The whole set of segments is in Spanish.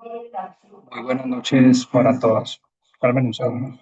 Muy buenas noches para todos. Carmen, un segundo.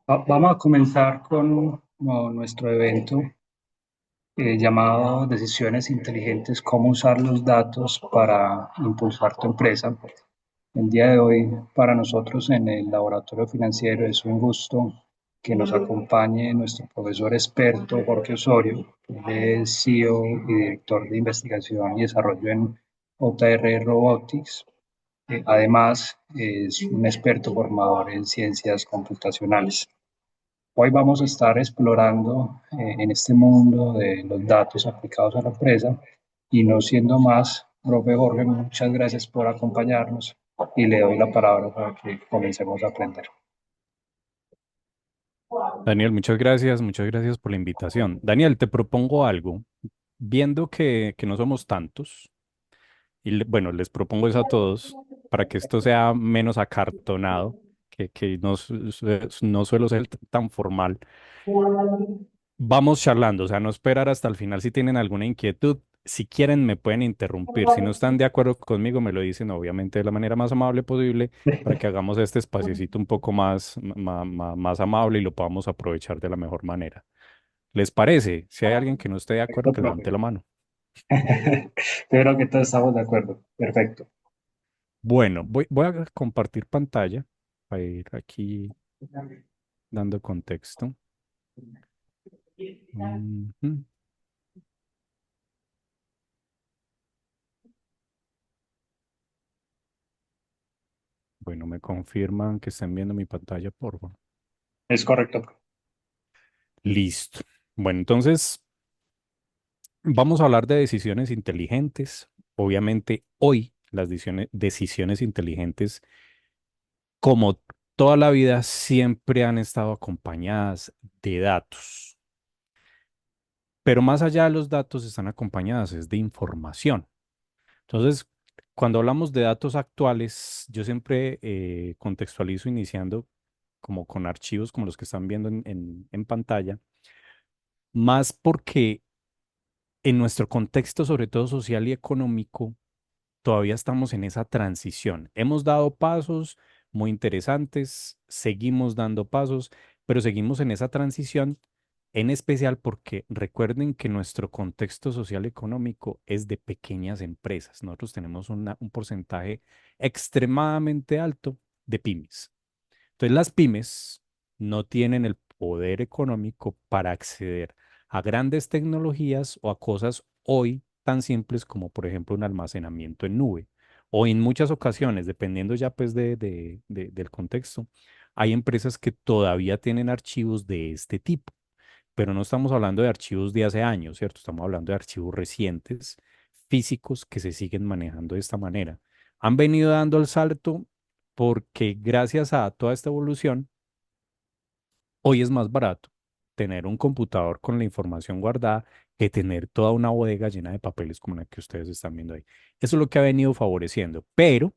Vamos a comenzar con nuestro evento llamado Decisiones Inteligentes, cómo usar los datos para impulsar tu empresa. El día de hoy, para nosotros en el Laboratorio Financiero, es un gusto que nos acompañe nuestro profesor experto Jorge Osorio. Él es CEO y director de investigación y desarrollo en JR Robotics. Además, es un experto formador en ciencias computacionales. Hoy vamos a estar explorando en este mundo de los datos aplicados a la empresa y no siendo más, profe Jorge, muchas gracias por acompañarnos y le doy la palabra para que comencemos a aprender. Daniel, muchas gracias por la invitación. Daniel, te propongo algo. Viendo que no somos tantos, y bueno, les propongo eso a todos para que esto sea menos acartonado, que no, no suelo ser tan formal. Vamos charlando, o sea, no esperar hasta el final si tienen alguna inquietud. Si quieren, me pueden interrumpir. Si no están de acuerdo conmigo, me lo dicen, obviamente, de la manera más amable posible, para que hagamos este espaciocito un poco más amable y lo podamos aprovechar de la mejor manera. ¿Les parece? Si hay alguien que no esté de acuerdo, Perfecto, que levante profe. la mano. Creo que todos estamos de acuerdo. Perfecto. Bueno, voy a compartir pantalla para ir aquí dando contexto. Ujú. Bueno, me confirman que estén viendo mi pantalla, por favor. Es correcto, profe. Listo. Bueno, entonces vamos a hablar de decisiones inteligentes. Obviamente, hoy las decisiones inteligentes, como toda la vida, siempre han estado acompañadas de datos. Pero más allá de los datos, están acompañadas es de información. Entonces, cuando hablamos de datos actuales, yo siempre contextualizo iniciando como con archivos como los que están viendo en pantalla, más porque en nuestro contexto, sobre todo social y económico, todavía estamos en esa transición. Hemos dado pasos muy interesantes, seguimos dando pasos, pero seguimos en esa transición, en especial porque recuerden que nuestro contexto social y económico es de pequeñas empresas. Nosotros tenemos un porcentaje extremadamente alto de pymes. Entonces, las pymes no tienen el poder económico para acceder a grandes tecnologías o a cosas hoy tan simples como, por ejemplo, un almacenamiento en nube. O en muchas ocasiones, dependiendo ya pues del contexto, hay empresas que todavía tienen archivos de este tipo, pero no estamos hablando de archivos de hace años, ¿cierto? Estamos hablando de archivos recientes, físicos, que se siguen manejando de esta manera. Han venido dando el salto porque gracias a toda esta evolución, hoy es más barato tener un computador con la información guardada que tener toda una bodega llena de papeles como la que ustedes están viendo ahí. Eso es lo que ha venido favoreciendo, pero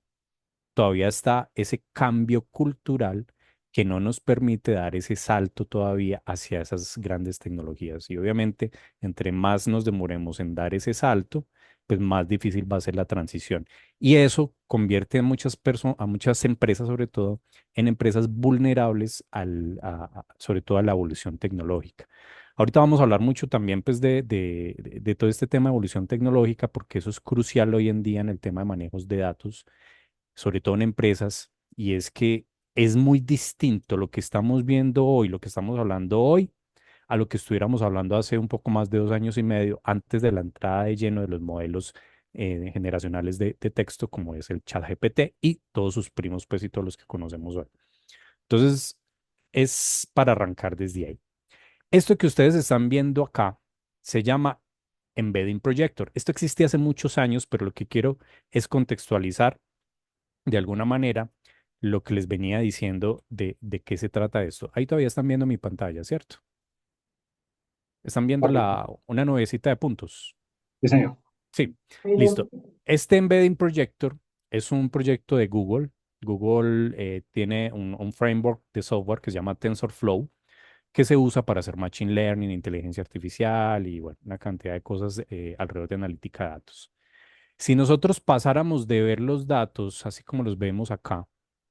todavía está ese cambio cultural que no nos permite dar ese salto todavía hacia esas grandes tecnologías. Y obviamente, entre más nos demoremos en dar ese salto, pues más difícil va a ser la transición. Y eso convierte a muchas personas, a muchas empresas sobre todo, en empresas vulnerables sobre todo a la evolución tecnológica. Ahorita vamos a hablar mucho también pues, de todo este tema de evolución tecnológica, porque eso es crucial hoy en día en el tema de manejos de datos, sobre todo en empresas, y es que es muy distinto lo que estamos viendo hoy, lo que estamos hablando hoy, a lo que estuviéramos hablando hace un poco más de 2 años y medio, antes de la entrada de lleno de los modelos generacionales de texto, como es el ChatGPT y todos sus primos, pues, y todos los que conocemos hoy. Entonces, es para arrancar desde ahí. Esto que ustedes están viendo acá se llama Embedding Projector. Esto existía hace muchos años, pero lo que quiero es contextualizar de alguna manera lo que les venía diciendo de qué se trata esto. Ahí todavía están viendo mi pantalla, ¿cierto? Están viendo Correcto. una nubecita de puntos. Sí, señor. Sí, listo. Este Embedding Projector es un proyecto de Google. Google tiene un framework de software que se llama TensorFlow, que se usa para hacer machine learning, inteligencia artificial y bueno, una cantidad de cosas alrededor de analítica de datos. Si nosotros pasáramos de ver los datos así como los vemos acá,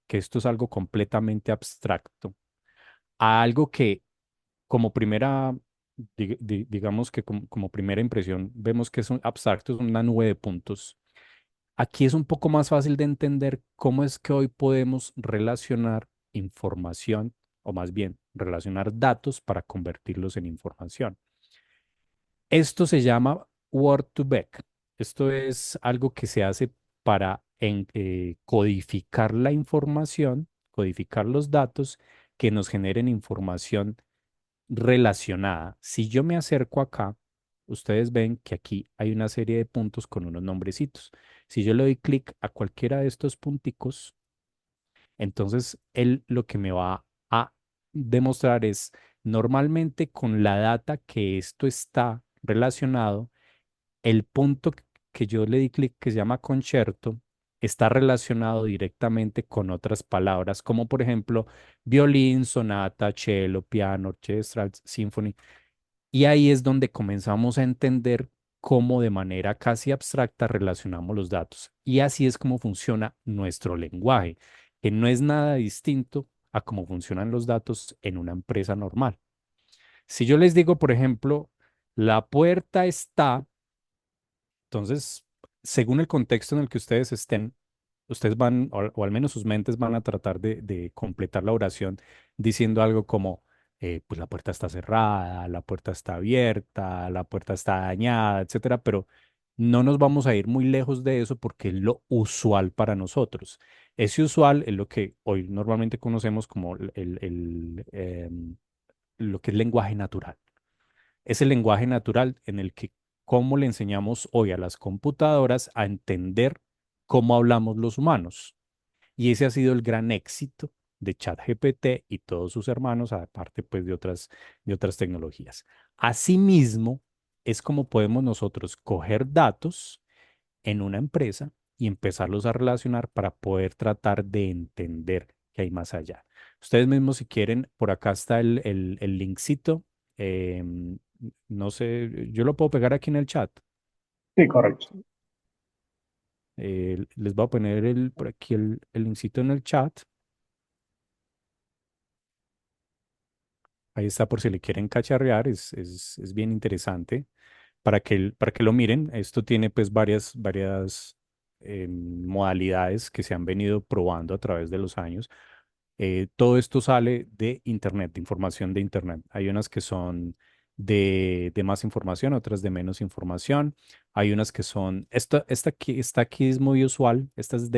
que esto es algo completamente abstracto, a algo que como primera, digamos que como primera impresión, vemos que es un abstracto, es una nube de puntos. Aquí es un poco más fácil de entender cómo es que hoy podemos relacionar información, o más bien relacionar datos para convertirlos en información. Esto se llama Word2Vec. Esto es algo que se hace para codificar la información, codificar los datos que nos generen información relacionada. Si yo me acerco acá, ustedes ven que aquí hay una serie de puntos con unos nombrecitos. Si yo le doy clic a cualquiera de estos punticos, entonces él lo que me va a demostrar es normalmente con la data que esto está relacionado, el punto que yo le di clic que se llama concerto está relacionado directamente con otras palabras, como por ejemplo violín, sonata, cello, piano, orchestra, symphony. Y ahí es donde comenzamos a entender cómo de manera casi abstracta relacionamos los datos. Y así es como funciona nuestro lenguaje, que no es nada distinto a cómo funcionan los datos en una empresa normal. Si yo les digo, por ejemplo, la puerta está, entonces, según el contexto en el que ustedes estén, ustedes van, o al menos sus mentes van a tratar de completar la oración diciendo algo como, pues la puerta está cerrada, la puerta está abierta, la puerta está dañada, etcétera, pero no nos vamos a ir muy lejos de eso porque es lo usual para nosotros. Ese usual es lo que hoy normalmente conocemos como lo que es lenguaje natural. Es el lenguaje natural en el que cómo le enseñamos hoy a las computadoras a entender cómo hablamos los humanos. Y ese ha sido el gran éxito de ChatGPT y todos sus hermanos, aparte pues de otras tecnologías. Asimismo, es como podemos nosotros coger datos en una empresa y empezarlos a relacionar para poder tratar de entender qué hay más allá. Ustedes mismos, si quieren, por acá está el linkcito. em, no sé, yo lo puedo pegar aquí en el chat. Sí, correcto. Les voy a poner por aquí el linkcito en el chat. Ahí está por si le quieren cacharrear, es bien interesante para que lo miren. Esto tiene pues varias modalidades que se han venido probando a través de los años. Todo esto sale de Internet, de información de Internet. Hay unas que son de más información, otras de menos información. Hay unas que son, esta aquí es muy usual, esta es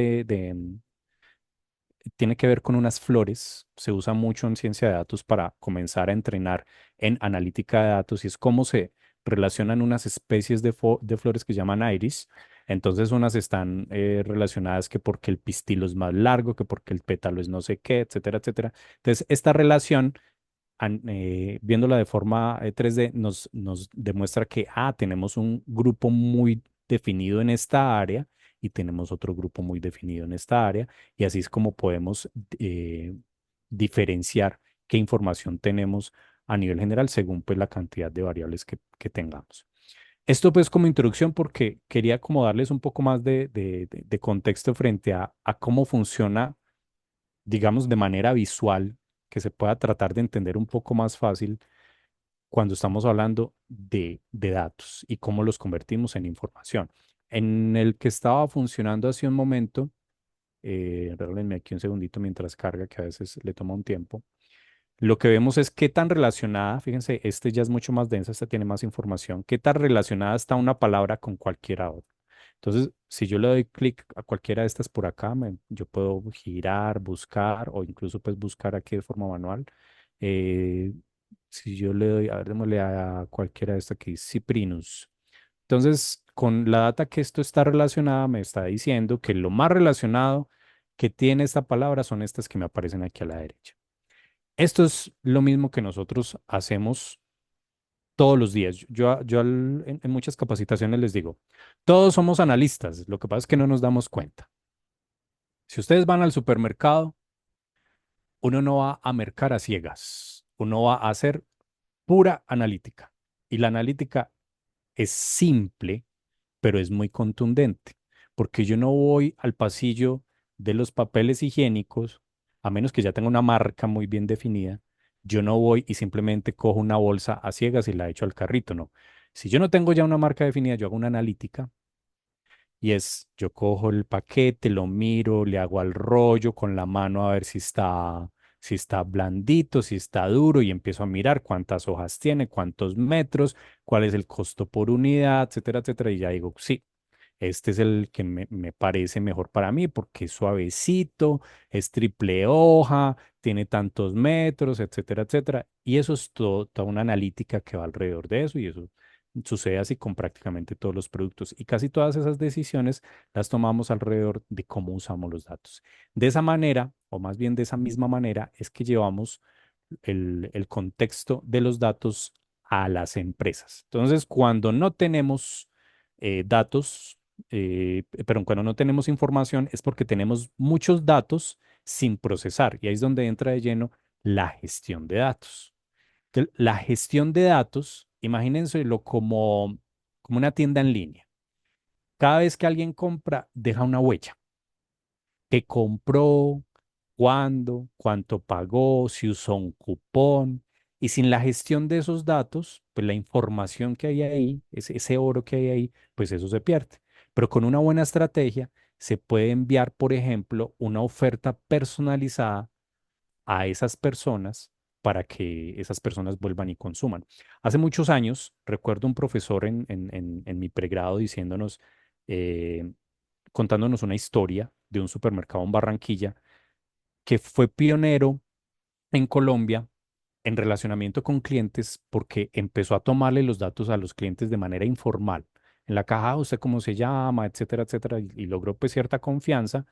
tiene que ver con unas flores. Se usa mucho en ciencia de datos para comenzar a entrenar en analítica de datos y es cómo se relacionan unas especies de flores que llaman iris. Entonces unas están relacionadas que porque el pistilo es más largo, que porque el pétalo es no sé qué, etcétera, etcétera. Entonces esta relación, viéndola de forma 3D, nos demuestra que tenemos un grupo muy definido en esta área y tenemos otro grupo muy definido en esta área, y así es como podemos diferenciar qué información tenemos a nivel general según pues la cantidad de variables que tengamos. Esto pues como introducción porque quería como darles un poco más de contexto frente a cómo funciona, digamos, de manera visual, que se pueda tratar de entender un poco más fácil cuando estamos hablando de datos y cómo los convertimos en información. En el que estaba funcionando hace un momento, regálenme aquí un segundito mientras carga, que a veces le toma un tiempo. Lo que vemos es qué tan relacionada, fíjense, este ya es mucho más densa, este tiene más información, qué tan relacionada está una palabra con cualquiera otra. Entonces, si yo le doy clic a cualquiera de estas por acá, yo puedo girar, buscar o incluso pues buscar aquí de forma manual. Eh, si yo le doy, a ver, démosle a cualquiera de estas aquí, Cyprinus. Entonces, con la data que esto está relacionada, me está diciendo que lo más relacionado que tiene esta palabra son estas que me aparecen aquí a la derecha. Esto es lo mismo que nosotros hacemos todos los días. En muchas capacitaciones les digo, todos somos analistas, lo que pasa es que no nos damos cuenta. Si ustedes van al supermercado, uno no va a mercar a ciegas, uno va a hacer pura analítica. Y la analítica es simple, pero es muy contundente, porque yo no voy al pasillo de los papeles higiénicos, a menos que ya tenga una marca muy bien definida, yo no voy y simplemente cojo una bolsa a ciegas y la echo al carrito, no. Si yo no tengo ya una marca definida, yo hago una analítica y es, yo cojo el paquete, lo miro, le hago al rollo con la mano a ver si está blandito, si está duro y empiezo a mirar cuántas hojas tiene, cuántos metros, cuál es el costo por unidad, etcétera, etcétera. Y ya digo, sí, este es el que me parece mejor para mí porque es suavecito, es triple hoja, tiene tantos metros, etcétera, etcétera. Y eso es toda una analítica que va alrededor de eso y eso sucede así con prácticamente todos los productos. Y casi todas esas decisiones las tomamos alrededor de cómo usamos los datos. De esa manera, o más bien de esa misma manera, es que llevamos el contexto de los datos a las empresas. Entonces, cuando no tenemos datos, pero cuando no tenemos información es porque tenemos muchos datos sin procesar y ahí es donde entra de lleno la gestión de datos. La gestión de datos, imagínenselo como una tienda en línea. Cada vez que alguien compra, deja una huella. ¿Qué compró? ¿Cuándo? ¿Cuánto pagó? Si usó un cupón. Y sin la gestión de esos datos, pues la información que hay ahí, ese oro que hay ahí, pues eso se pierde. Pero con una buena estrategia se puede enviar, por ejemplo, una oferta personalizada a esas personas para que esas personas vuelvan y consuman. Hace muchos años, recuerdo un profesor en mi pregrado diciéndonos, eh, contándonos una historia de un supermercado en Barranquilla que fue pionero en Colombia en relacionamiento con clientes porque empezó a tomarle los datos a los clientes de manera informal. En la caja, usted cómo se llama, etcétera, etcétera, y logró pues cierta confianza.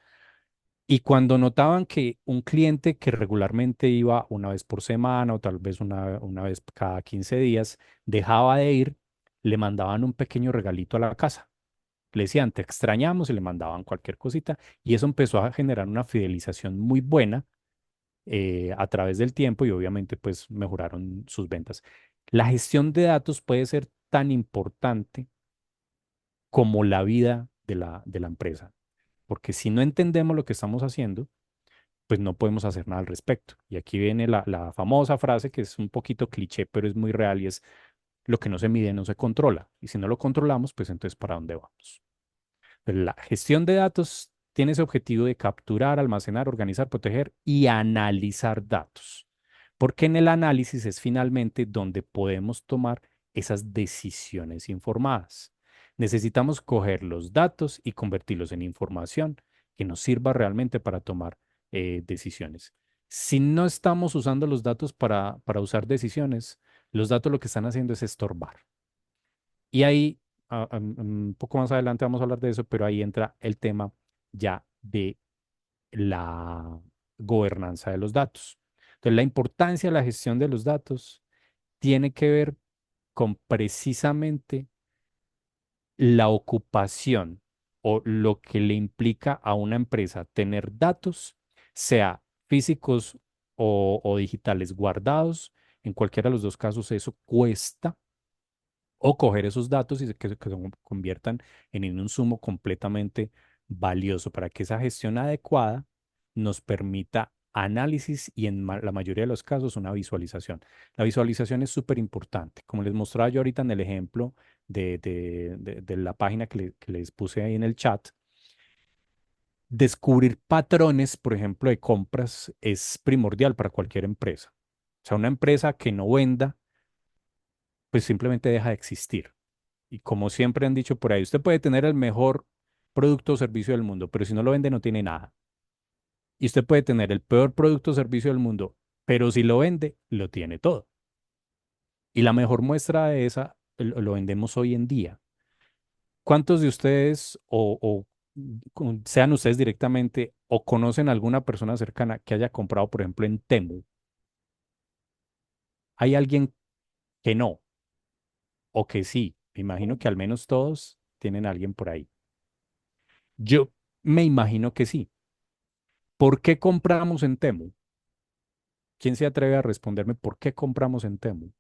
Y cuando notaban que un cliente que regularmente iba una vez por semana o tal vez una vez cada 15 días, dejaba de ir, le mandaban un pequeño regalito a la casa. Le decían, te extrañamos y le mandaban cualquier cosita. Y eso empezó a generar una fidelización muy buena a través del tiempo y obviamente pues mejoraron sus ventas. La gestión de datos puede ser tan importante como la vida de la empresa, porque si no entendemos lo que estamos haciendo, pues no podemos hacer nada al respecto. Y aquí viene la famosa frase que es un poquito cliché, pero es muy real y es lo que no se mide no se controla. Y si no lo controlamos, pues entonces ¿para dónde vamos? Pero la gestión de datos tiene ese objetivo de capturar, almacenar, organizar, proteger y analizar datos. Porque en el análisis es finalmente donde podemos tomar esas decisiones informadas. Necesitamos coger los datos y convertirlos en información que nos sirva realmente para tomar decisiones. Si no estamos usando los datos para usar decisiones, los datos lo que están haciendo es estorbar. Y ahí, un poco más adelante vamos a hablar de eso, pero ahí entra el tema ya de la gobernanza de los datos. Entonces, la importancia de la gestión de los datos tiene que ver con precisamente la ocupación o lo que le implica a una empresa tener datos, sea físicos o digitales guardados. En cualquiera de los dos casos, eso cuesta o coger esos datos y que se conviertan en un insumo completamente valioso para que esa gestión adecuada nos permita análisis y en la mayoría de los casos una visualización. La visualización es súper importante. Como les mostraba yo ahorita en el ejemplo de la página que les puse ahí en el chat, descubrir patrones, por ejemplo, de compras es primordial para cualquier empresa. O sea, una empresa que no venda, pues simplemente deja de existir. Y como siempre han dicho por ahí, usted puede tener el mejor producto o servicio del mundo, pero si no lo vende no tiene nada. Y usted puede tener el peor producto o servicio del mundo, pero si lo vende, lo tiene todo. Y la mejor muestra de esa lo vendemos hoy en día. ¿cuántos de ustedes sean ustedes directamente o conocen a alguna persona cercana que haya comprado, por ejemplo, en Temu? ¿Hay alguien que no o que sí? Me imagino que al menos todos tienen a alguien por ahí. Yo me imagino que sí. ¿Por qué compramos en Temu? ¿Quién se atreve a responderme por qué compramos en Temu?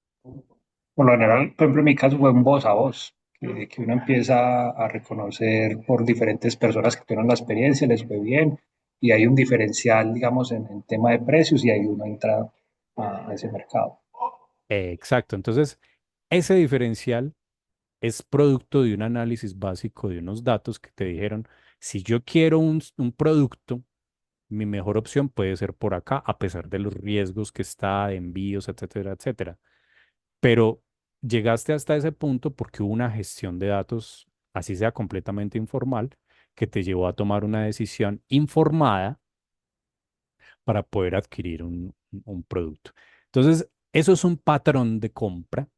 Por lo general, por ejemplo, en mi caso fue un voz a voz, que uno empieza a reconocer por diferentes personas que tuvieron la experiencia, les fue bien, y hay un diferencial, digamos, en tema de precios, y ahí uno entra a ese mercado. Exacto. Entonces, ese diferencial es producto de un análisis básico de unos datos que te dijeron, si yo quiero un producto, mi mejor opción puede ser por acá, a pesar de los riesgos que está, de envíos, etcétera, etcétera. Pero llegaste hasta ese punto porque hubo una gestión de datos, así sea completamente informal, que te llevó a tomar una decisión informada para poder adquirir un producto. Entonces, eso es un patrón de compra,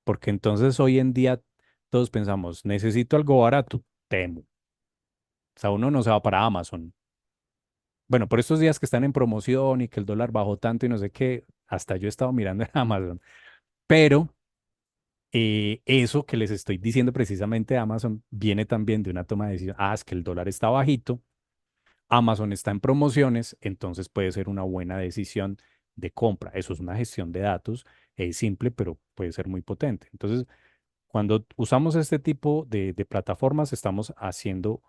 porque entonces hoy en día todos pensamos, necesito algo barato, Temu. O sea, uno no se va para Amazon. Bueno, por estos días que están en promoción y que el dólar bajó tanto y no sé qué, hasta yo he estado mirando en Amazon. Pero eso que les estoy diciendo precisamente de Amazon viene también de una toma de decisión. Ah, es que el dólar está bajito, Amazon está en promociones, entonces puede ser una buena decisión de compra. Eso es una gestión de datos, es simple, pero puede ser muy potente. Entonces, cuando usamos este tipo de plataformas, estamos haciendo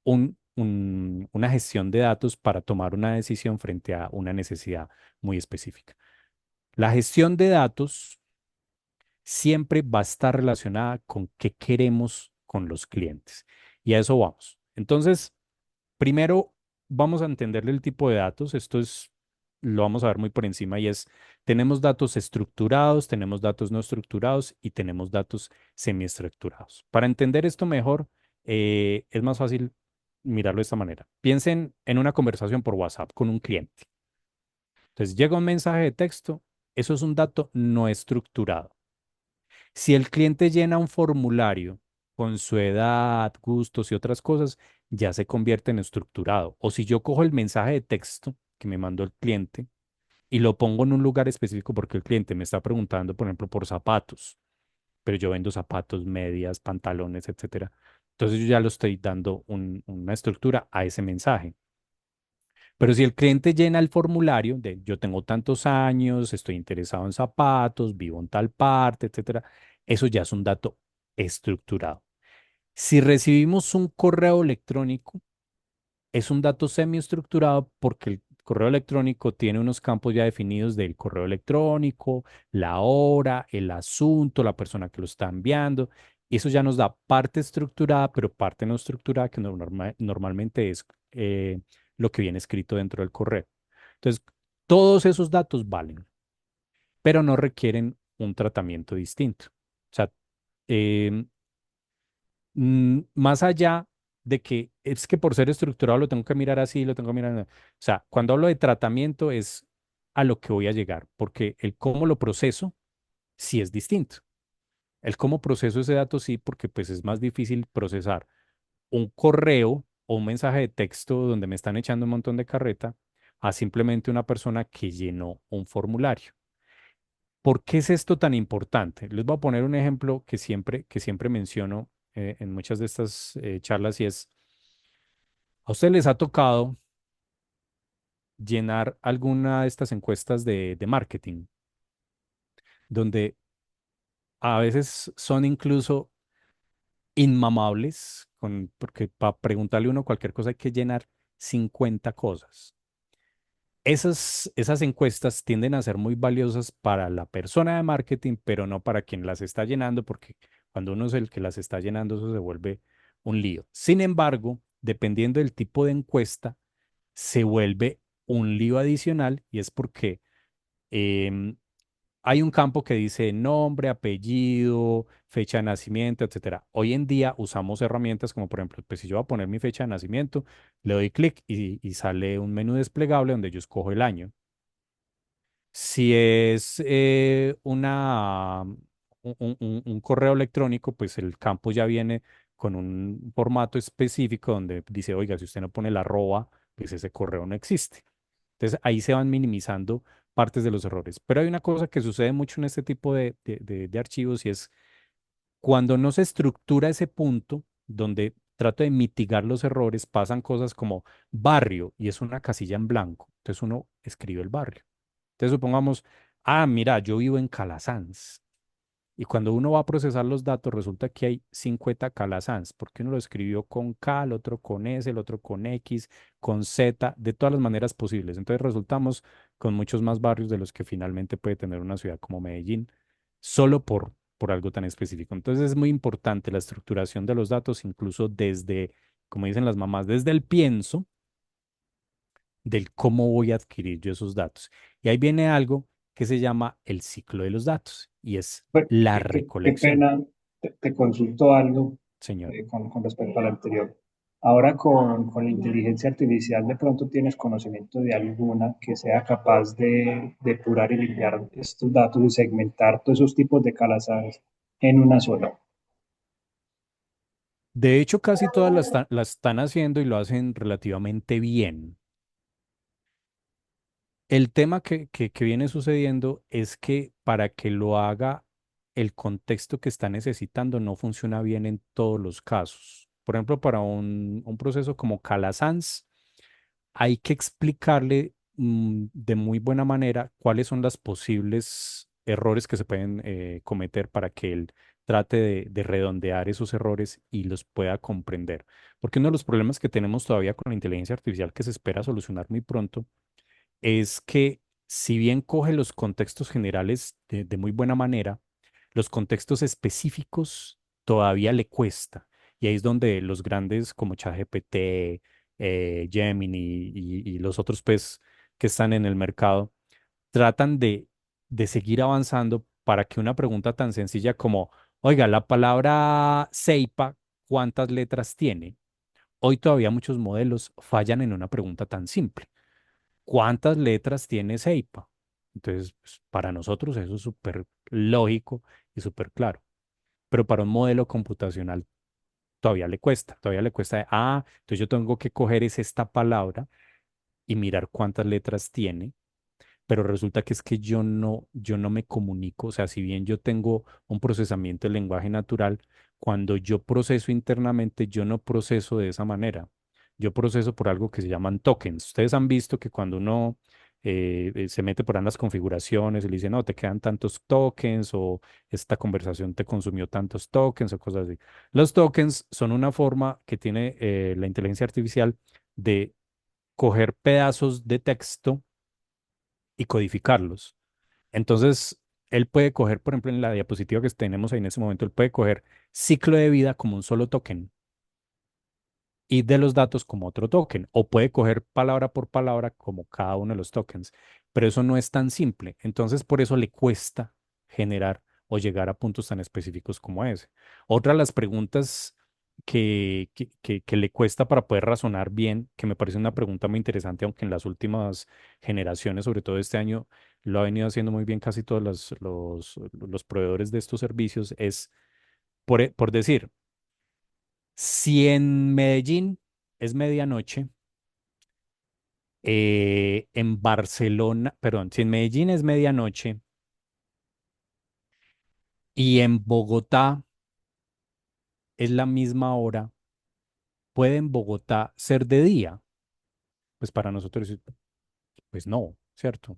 una gestión de datos para tomar una decisión frente a una necesidad muy específica. La gestión de datos siempre va a estar relacionada con qué queremos con los clientes. Y a eso vamos. Entonces, primero vamos a entenderle el tipo de datos. Lo vamos a ver muy por encima y es, tenemos datos estructurados, tenemos datos no estructurados y tenemos datos semiestructurados. Para entender esto mejor, es más fácil mirarlo de esta manera. Piensen en una conversación por WhatsApp con un cliente. Entonces, llega un mensaje de texto, eso es un dato no estructurado. Si el cliente llena un formulario con su edad, gustos y otras cosas, ya se convierte en estructurado. O si yo cojo el mensaje de texto que me mandó el cliente y lo pongo en un lugar específico porque el cliente me está preguntando, por ejemplo, por zapatos, pero yo vendo zapatos, medias, pantalones, etcétera. Entonces yo ya lo estoy dando una estructura a ese mensaje. Pero si el cliente llena el formulario de yo tengo tantos años, estoy interesado en zapatos, vivo en tal parte, etcétera, eso ya es un dato estructurado. Si recibimos un correo electrónico, es un dato semiestructurado porque el correo electrónico tiene unos campos ya definidos del correo electrónico, la hora, el asunto, la persona que lo está enviando. Y eso ya nos da parte estructurada, pero parte no estructurada, que normalmente es lo que viene escrito dentro del correo. Entonces, todos esos datos valen, pero no requieren un tratamiento distinto. O sea, em, más allá de que es que por ser estructurado lo tengo que mirar así, lo tengo que mirar. O sea, cuando hablo de tratamiento es a lo que voy a llegar, porque el cómo lo proceso sí es distinto. El cómo proceso ese dato sí, porque pues es más difícil procesar un correo o un mensaje de texto donde me están echando un montón de carreta a simplemente una persona que llenó un formulario. ¿Por qué es esto tan importante? Les voy a poner un ejemplo que siempre menciono en muchas de estas charlas y es, ¿a ustedes les ha tocado llenar alguna de estas encuestas de marketing, donde a veces son incluso inmamables, porque para preguntarle a uno cualquier cosa hay que llenar 50 cosas? Esas encuestas tienden a ser muy valiosas para la persona de marketing, pero no para quien las está llenando, porque cuando uno es el que las está llenando, eso se vuelve un lío. Sin embargo, dependiendo del tipo de encuesta, se vuelve un lío adicional y es porque em, hay un campo que dice nombre, apellido, fecha de nacimiento, etcétera. Hoy en día usamos herramientas como, por ejemplo, pues si yo voy a poner mi fecha de nacimiento, le doy clic y sale un menú desplegable donde yo escojo el año. Si es un correo electrónico, pues el campo ya viene con un formato específico donde dice, oiga, si usted no pone la arroba, pues ese correo no existe. Entonces ahí se van minimizando partes de los errores. Pero hay una cosa que sucede mucho en este tipo de archivos y es cuando no se estructura ese punto donde trato de mitigar los errores, pasan cosas como barrio y es una casilla en blanco. Entonces uno escribe el barrio. Entonces supongamos, mira, yo vivo en Calasanz. Y cuando uno va a procesar los datos, resulta que hay 50 Calasanz, porque uno lo escribió con K, el otro con S, el otro con X, con Z, de todas las maneras posibles. Entonces resultamos con muchos más barrios de los que finalmente puede tener una ciudad como Medellín, solo por algo tan específico. Entonces es muy importante la estructuración de los datos, incluso desde, como dicen las mamás, desde el pienso del cómo voy a adquirir yo esos datos. Y ahí viene algo que se llama el ciclo de los datos y es Pues, la qué recolección. pena, te consulto algo Señor. con respecto al anterior. Ahora con la inteligencia artificial, de pronto tienes conocimiento de alguna que sea capaz de depurar y limpiar estos datos y segmentar todos esos tipos de calazas en una sola. De hecho, casi todas las están haciendo y lo hacen relativamente bien. El tema que viene sucediendo es que para que lo haga el contexto que está necesitando no funciona bien en todos los casos. Por ejemplo, para un proceso como Calasanz, hay que explicarle de muy buena manera cuáles son los posibles errores que se pueden cometer para que él trate de redondear esos errores y los pueda comprender. Porque uno de los problemas que tenemos todavía con la inteligencia artificial que se espera solucionar muy pronto es que si bien coge los contextos generales de muy buena manera, los contextos específicos todavía le cuesta. Y ahí es donde los grandes como ChatGPT, Gemini y los otros pues que están en el mercado tratan de seguir avanzando para que una pregunta tan sencilla como, oiga, la palabra ceipa, ¿cuántas letras tiene? Hoy todavía muchos modelos fallan en una pregunta tan simple. ¿Cuántas letras tiene Seipa? Entonces, pues, para nosotros eso es súper lógico y súper claro. Pero para un modelo computacional todavía le cuesta, entonces yo tengo que coger es esta palabra y mirar cuántas letras tiene, pero resulta que es que yo no me comunico, o sea, si bien yo tengo un procesamiento del lenguaje natural, cuando yo proceso internamente, yo no proceso de esa manera. Yo proceso por algo que se llaman tokens. Ustedes han visto que cuando uno se mete por ahí en las configuraciones y le dice, no, te quedan tantos tokens o esta conversación te consumió tantos tokens o cosas así. Los tokens son una forma que tiene la inteligencia artificial de coger pedazos de texto y codificarlos. Entonces, él puede coger, por ejemplo, en la diapositiva que tenemos ahí en ese momento, él puede coger ciclo de vida como un solo token y de los datos como otro token, o puede coger palabra por palabra como cada uno de los tokens, pero eso no es tan simple. Entonces, por eso le cuesta generar o llegar a puntos tan específicos como ese. Otra de las preguntas que le cuesta para poder razonar bien, que me parece una pregunta muy interesante, aunque en las últimas generaciones, sobre todo este año, lo ha venido haciendo muy bien casi todos los proveedores de estos servicios, es por decir, si en Medellín es medianoche, en Barcelona, perdón, si en Medellín es medianoche y en Bogotá es la misma hora, ¿puede en Bogotá ser de día? Pues para nosotros, pues no, ¿cierto?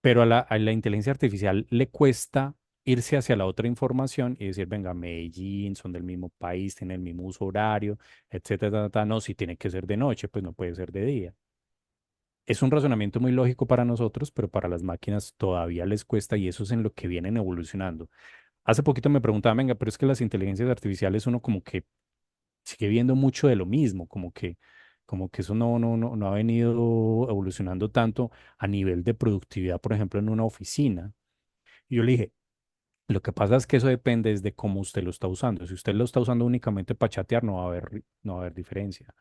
Pero a la inteligencia artificial le cuesta irse hacia la otra información y decir, venga, Medellín, son del mismo país, tienen el mismo uso horario, etcétera, no, si tiene que ser de noche, pues no puede ser de día. Es un razonamiento muy lógico para nosotros, pero para las máquinas todavía les cuesta y eso es en lo que vienen evolucionando. Hace poquito me preguntaba, venga, pero es que las inteligencias artificiales uno como que sigue viendo mucho de lo mismo, como que eso no ha venido evolucionando tanto a nivel de productividad, por ejemplo, en una oficina. Y yo le dije, lo que pasa es que eso depende es de cómo usted lo está usando. Si usted lo está usando únicamente para chatear, no va a haber diferencia.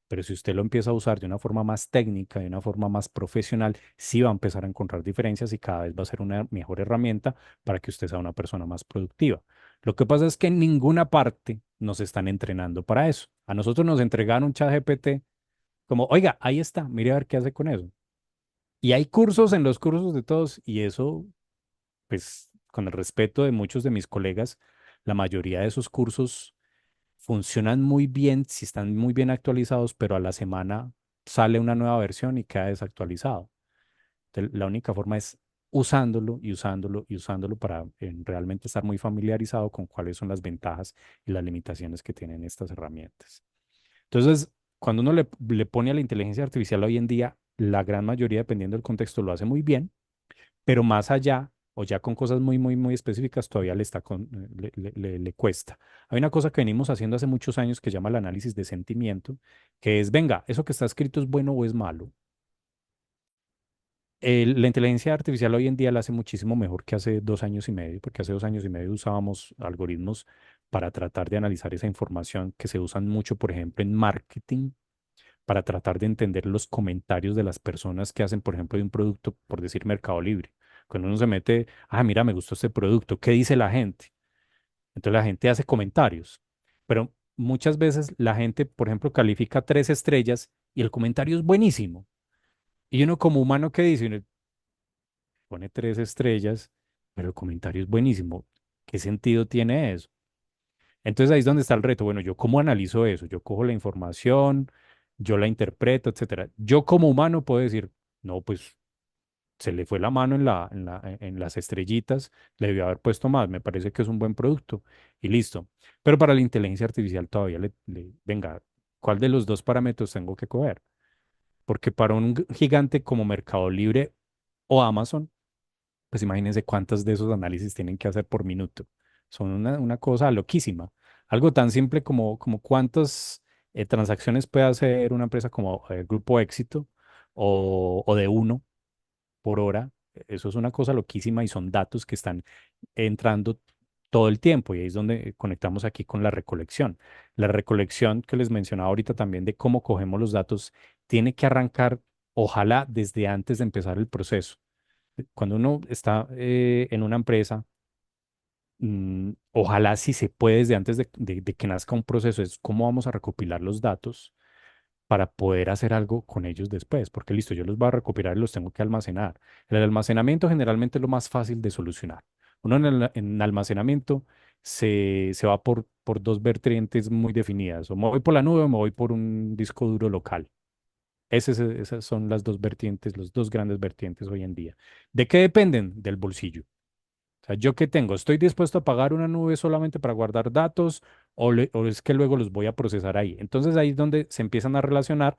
Pero si usted lo empieza a usar de una forma más técnica, de una forma más profesional, sí va a empezar a encontrar diferencias y cada vez va a ser una mejor herramienta para que usted sea una persona más productiva. Lo que pasa es que en ninguna parte nos están entrenando para eso. A nosotros nos entregaron un chat GPT como, oiga, ahí está, mire a ver qué hace con eso. Y hay cursos en los cursos de todos y eso, pues, con el respeto de muchos de mis colegas, la mayoría de esos cursos funcionan muy bien si están muy bien actualizados, pero a la semana sale una nueva versión y queda desactualizado. Entonces, la única forma es usándolo y usándolo y usándolo para realmente estar muy familiarizado con cuáles son las ventajas y las limitaciones que tienen estas herramientas. Entonces, cuando uno le pone a la inteligencia artificial hoy en día, la gran mayoría, dependiendo del contexto, lo hace muy bien, pero más allá o ya con cosas muy, muy, muy específicas, todavía le cuesta. Hay una cosa que venimos haciendo hace muchos años que se llama el análisis de sentimiento, que es, venga, ¿eso que está escrito es bueno o es malo? La inteligencia artificial hoy en día la hace muchísimo mejor que hace 2 años y medio, porque hace 2 años y medio usábamos algoritmos para tratar de analizar esa información que se usan mucho, por ejemplo, en marketing, para tratar de entender los comentarios de las personas que hacen, por ejemplo, de un producto, por decir Mercado Libre. Cuando uno se mete, ah, mira, me gustó este producto, ¿qué dice la gente? Entonces la gente hace comentarios, pero muchas veces la gente, por ejemplo, califica 3 estrellas y el comentario es buenísimo. Y uno como humano, ¿qué dice? Uno pone 3 estrellas, pero el comentario es buenísimo. ¿Qué sentido tiene eso? Entonces ahí es donde está el reto. Bueno, ¿yo cómo analizo eso? Yo cojo la información, yo la interpreto, etcétera. Yo como humano puedo decir, no, pues se le fue la mano en las estrellitas, le debió haber puesto más, me parece que es un buen producto y listo. Pero para la inteligencia artificial todavía venga, ¿cuál de los dos parámetros tengo que coger? Porque para un gigante como Mercado Libre o Amazon, pues imagínense cuántas de esos análisis tienen que hacer por minuto. Son una cosa loquísima. Algo tan simple como cuántas transacciones puede hacer una empresa como Grupo Éxito o de uno por hora. Eso es una cosa loquísima y son datos que están entrando todo el tiempo y ahí es donde conectamos aquí con la recolección. La recolección que les mencionaba ahorita también de cómo cogemos los datos tiene que arrancar, ojalá, desde antes de empezar el proceso. Cuando uno está en una empresa, ojalá si se puede desde antes de que nazca un proceso, es cómo vamos a recopilar los datos para poder hacer algo con ellos después, porque listo, yo los voy a recopilar y los tengo que almacenar. El almacenamiento generalmente es lo más fácil de solucionar. Uno en almacenamiento se va por dos vertientes muy definidas, o me voy por la nube o me voy por un disco duro local. Esas son las dos vertientes, los dos grandes vertientes hoy en día. ¿De qué dependen? Del bolsillo. O sea, ¿yo qué tengo? ¿Estoy dispuesto a pagar una nube solamente para guardar datos o es que luego los voy a procesar ahí? Entonces ahí es donde se empiezan a relacionar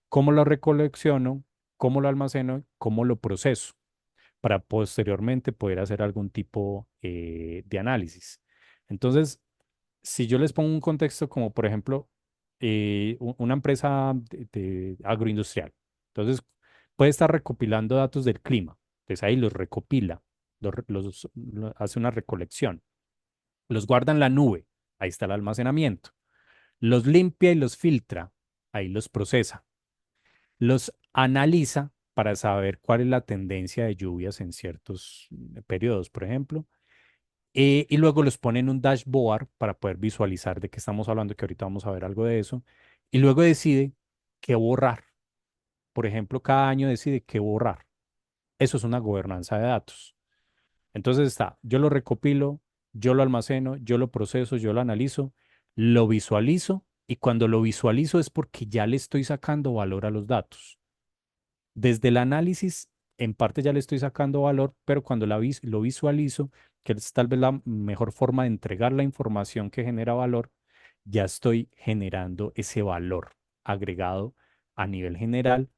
cómo lo recolecciono, cómo lo almaceno, cómo lo proceso para posteriormente poder hacer algún tipo de análisis. Entonces, si yo les pongo un contexto como, por ejemplo, una empresa de agroindustrial, entonces puede estar recopilando datos del clima, entonces ahí los recopila, hace una recolección, los guarda en la nube, ahí está el almacenamiento, los limpia y los filtra, ahí los procesa, los analiza para saber cuál es la tendencia de lluvias en ciertos periodos, por ejemplo, y luego los pone en un dashboard para poder visualizar de qué estamos hablando, que ahorita vamos a ver algo de eso, y luego decide qué borrar. Por ejemplo, cada año decide qué borrar. Eso es una gobernanza de datos. Entonces está, yo lo recopilo, yo lo almaceno, yo lo proceso, yo lo analizo, lo visualizo, y cuando lo visualizo es porque ya le estoy sacando valor a los datos. Desde el análisis, en parte ya le estoy sacando valor, pero cuando lo visualizo, que es tal vez la mejor forma de entregar la información que genera valor, ya estoy generando ese valor agregado a nivel general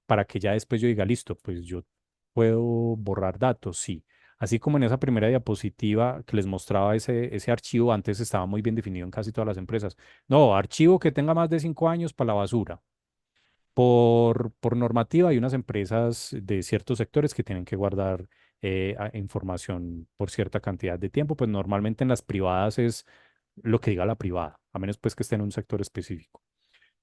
para que ya después yo diga, listo, pues yo puedo borrar datos, sí. Así como en esa primera diapositiva que les mostraba ese archivo, antes estaba muy bien definido en casi todas las empresas. No, archivo que tenga más de 5 años para la basura. Por normativa hay unas empresas de ciertos sectores que tienen que guardar información por cierta cantidad de tiempo, pues normalmente en las privadas es lo que diga la privada, a menos pues que esté en un sector específico.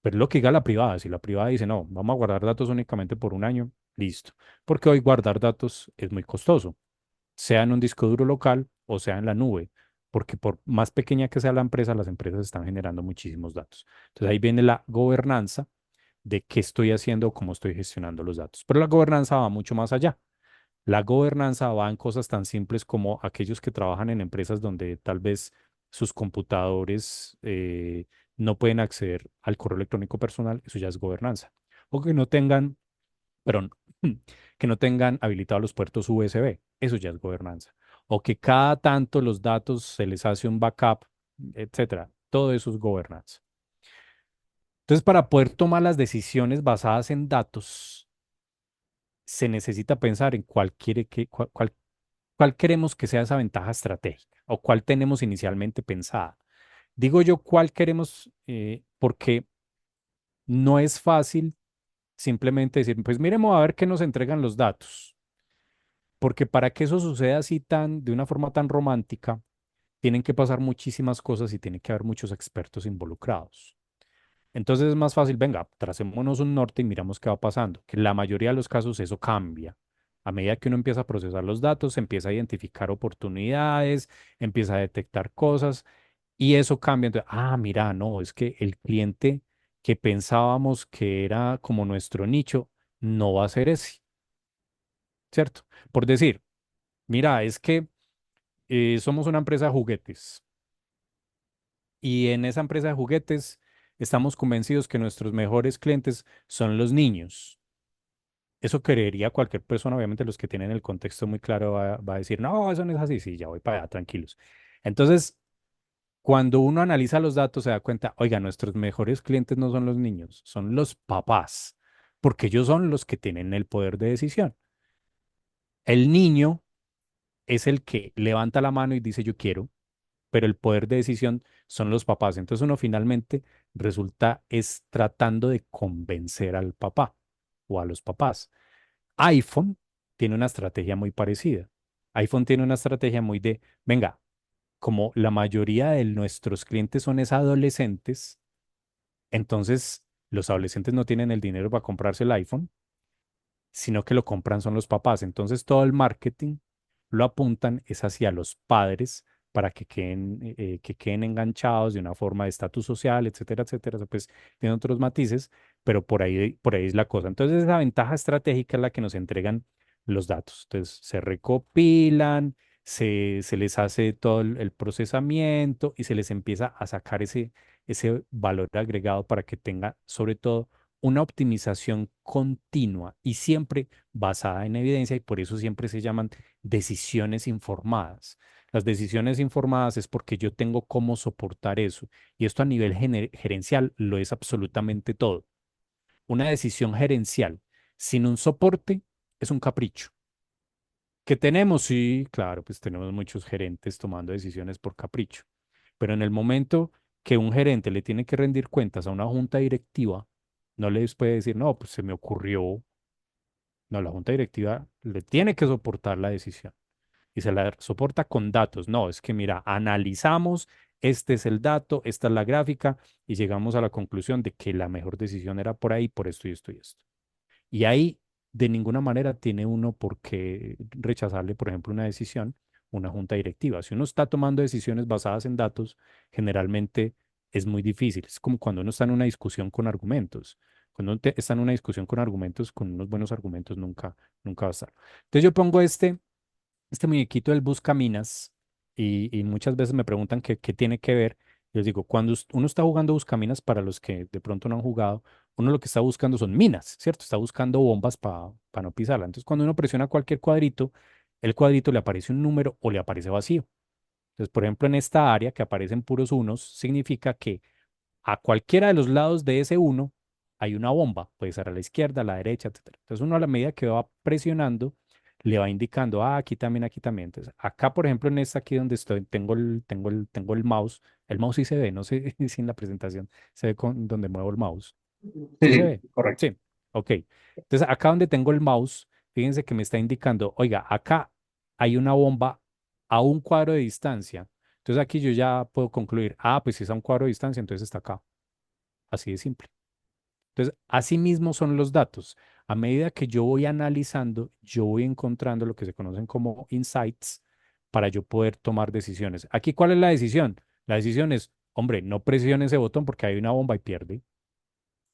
Pero es lo que diga la privada, si la privada dice, no, vamos a guardar datos únicamente por un año, listo. Porque hoy guardar datos es muy costoso, sea en un disco duro local o sea en la nube, porque por más pequeña que sea la empresa, las empresas están generando muchísimos datos. Entonces ahí viene la gobernanza de qué estoy haciendo, cómo estoy gestionando los datos. Pero la gobernanza va mucho más allá. La gobernanza va en cosas tan simples como aquellos que trabajan en empresas donde tal vez sus computadores no pueden acceder al correo electrónico personal, eso ya es gobernanza. O que no tengan, perdón, que no tengan habilitados los puertos USB, eso ya es gobernanza. O que cada tanto los datos se les hace un backup, etcétera. Todo eso es gobernanza. Entonces, para poder tomar las decisiones basadas en datos, se necesita pensar en cuál queremos que sea esa ventaja estratégica o cuál tenemos inicialmente pensada. Digo yo cuál queremos porque no es fácil simplemente decir, pues miremos a ver qué nos entregan los datos, porque para que eso suceda así de una forma tan romántica, tienen que pasar muchísimas cosas y tiene que haber muchos expertos involucrados. Entonces es más fácil, venga, tracémonos un norte y miramos qué va pasando, que en la mayoría de los casos eso cambia. A medida que uno empieza a procesar los datos, se empieza a identificar oportunidades, empieza a detectar cosas y eso cambia. Entonces, mira, no, es que el cliente que pensábamos que era como nuestro nicho no va a ser ese, ¿cierto? Por decir, mira, es que somos una empresa de juguetes y en esa empresa de juguetes estamos convencidos que nuestros mejores clientes son los niños. Eso creería cualquier persona, obviamente los que tienen el contexto muy claro va a decir, no, eso no es así, sí, ya voy para allá, tranquilos. Entonces, cuando uno analiza los datos, se da cuenta, oiga, nuestros mejores clientes no son los niños, son los papás, porque ellos son los que tienen el poder de decisión. El niño es el que levanta la mano y dice, yo quiero, pero el poder de decisión son los papás. Entonces uno finalmente resulta es tratando de convencer al papá o a los papás. iPhone tiene una estrategia muy parecida. iPhone tiene una estrategia muy de, venga, como la mayoría de nuestros clientes son es adolescentes, entonces los adolescentes no tienen el dinero para comprarse el iPhone, sino que lo compran son los papás. Entonces todo el marketing lo apuntan es hacia los padres para que queden enganchados de una forma de estatus social, etcétera, etcétera. Eso, pues tiene otros matices, pero por ahí es la cosa. Entonces esa ventaja estratégica es la que nos entregan los datos. Entonces se recopilan, se les hace todo el procesamiento y se les empieza a sacar ese valor agregado para que tenga sobre todo una optimización continua y siempre basada en evidencia y por eso siempre se llaman decisiones informadas. Las decisiones informadas es porque yo tengo cómo soportar eso y esto a nivel gerencial lo es absolutamente todo. Una decisión gerencial sin un soporte es un capricho. ¿Que tenemos? Sí, claro, pues tenemos muchos gerentes tomando decisiones por capricho, pero en el momento que un gerente le tiene que rendir cuentas a una junta directiva, no les puede decir, no, pues se me ocurrió. No, la junta directiva le tiene que soportar la decisión y se la soporta con datos. No, es que mira, analizamos, este es el dato, esta es la gráfica y llegamos a la conclusión de que la mejor decisión era por ahí, por esto y esto y esto. Y ahí de ninguna manera tiene uno por qué rechazarle, por ejemplo, una decisión, una junta directiva. Si uno está tomando decisiones basadas en datos, generalmente es muy difícil. Es como cuando uno está en una discusión con argumentos. Cuando uno está en una discusión con argumentos, con unos buenos argumentos, nunca va a estar. Entonces yo pongo este muñequito del Buscaminas y muchas veces me preguntan qué tiene que ver. Yo les digo, cuando uno está jugando Buscaminas, para los que de pronto no han jugado, uno lo que está buscando son minas, ¿cierto? Está buscando bombas para no pisarla. Entonces, cuando uno presiona cualquier cuadrito, el cuadrito le aparece un número o le aparece vacío. Entonces, por ejemplo, en esta área que aparecen puros unos, significa que a cualquiera de los lados de ese uno hay una bomba, puede ser a la izquierda, a la derecha, etcétera. Entonces uno a la medida que va presionando, le va indicando, aquí también, aquí también. Entonces, acá, por ejemplo, en esta aquí donde estoy, tengo el mouse. El mouse sí se ve, no sé si en la presentación se ve donde muevo el mouse. Sí, ¿Sí se sí, ve? correcto. Sí, ok. Entonces, acá donde tengo el mouse, fíjense que me está indicando, oiga, acá hay una bomba a un cuadro de distancia. Entonces aquí yo ya puedo concluir, pues si es a un cuadro de distancia, entonces está acá. Así de simple. Entonces, así mismo son los datos. A medida que yo voy analizando, yo voy encontrando lo que se conocen como insights para yo poder tomar decisiones. Aquí, ¿cuál es la decisión? La decisión es, hombre, no presione ese botón porque hay una bomba y pierde.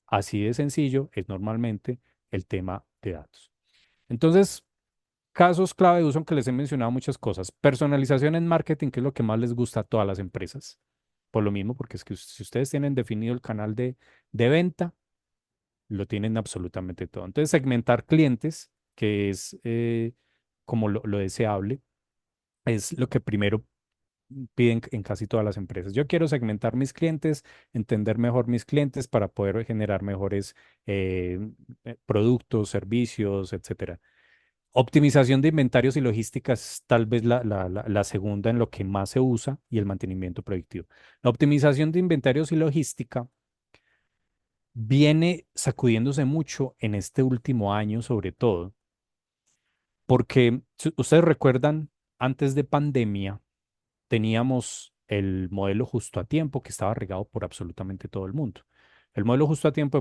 Así de sencillo es normalmente el tema de datos. Entonces, casos clave de uso, aunque les he mencionado muchas cosas. Personalización en marketing, que es lo que más les gusta a todas las empresas. Por lo mismo, porque es que si ustedes tienen definido el canal de venta, lo tienen absolutamente todo. Entonces, segmentar clientes, que es como lo deseable, es lo que primero piden en casi todas las empresas. Yo quiero segmentar mis clientes, entender mejor mis clientes para poder generar mejores eh, productos, servicios, etcétera. Optimización de inventarios y logística es tal vez la segunda en lo que más se usa y el mantenimiento predictivo. La optimización de inventarios y logística viene sacudiéndose mucho en este último año, sobre todo, porque si ustedes recuerdan, antes de pandemia teníamos el modelo justo a tiempo que estaba regado por absolutamente todo el mundo. El modelo justo a tiempo,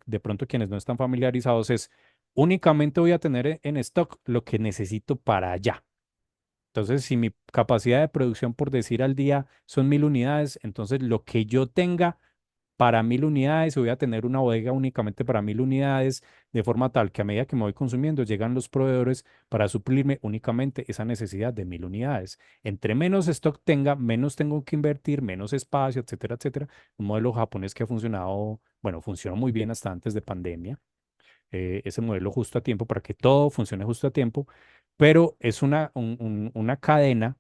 de pronto quienes no están familiarizados, es únicamente voy a tener en stock lo que necesito para allá. Entonces, si mi capacidad de producción, por decir al día, son 1.000 unidades, entonces lo que yo tenga para 1.000 unidades, voy a tener una bodega únicamente para 1.000 unidades, de forma tal que a medida que me voy consumiendo, llegan los proveedores para suplirme únicamente esa necesidad de 1.000 unidades. Entre menos stock tenga, menos tengo que invertir, menos espacio, etcétera, etcétera. Un modelo japonés que ha funcionado, bueno, funcionó muy bien hasta antes de pandemia, ese modelo justo a tiempo para que todo funcione justo a tiempo, pero es una cadena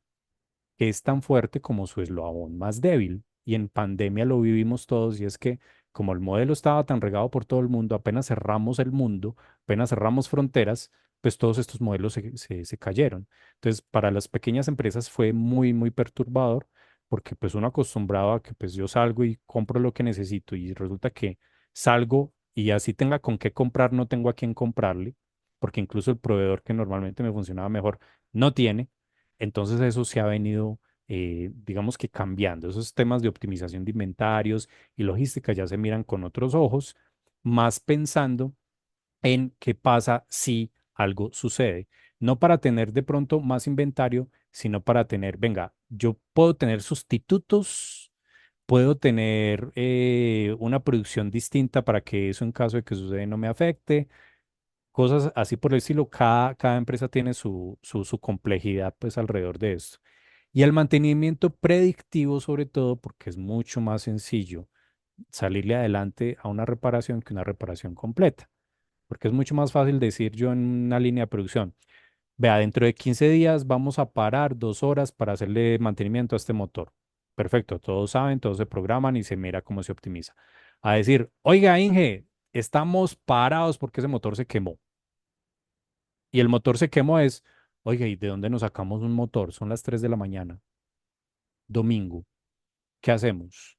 que es tan fuerte como su eslabón más débil. Y en pandemia lo vivimos todos, y es que como el modelo estaba tan regado por todo el mundo, apenas cerramos el mundo, apenas cerramos fronteras, pues todos estos modelos se cayeron. Entonces, para las pequeñas empresas fue muy, muy perturbador, porque pues uno acostumbrado a que pues yo salgo y compro lo que necesito y resulta que salgo y así tenga con qué comprar, no tengo a quién comprarle, porque incluso el proveedor que normalmente me funcionaba mejor no tiene. Entonces eso se ha venido, digamos que cambiando. Esos temas de optimización de inventarios y logística ya se miran con otros ojos, más pensando en qué pasa si algo sucede. No para tener de pronto más inventario, sino para tener, venga, yo puedo tener sustitutos, puedo tener una producción distinta para que eso en caso de que suceda no me afecte. Cosas así por el estilo, cada empresa tiene su complejidad pues alrededor de esto. Y el mantenimiento predictivo sobre todo porque es mucho más sencillo salirle adelante a una reparación que una reparación completa. Porque es mucho más fácil decir yo en una línea de producción, vea, dentro de 15 días vamos a parar 2 horas para hacerle mantenimiento a este motor. Perfecto, todos saben, todos se programan y se mira cómo se optimiza. A decir, oiga, Inge, estamos parados porque ese motor se quemó. Y el motor se quemó es, oiga, ¿y de dónde nos sacamos un motor? Son las 3 de la mañana, domingo. ¿Qué hacemos?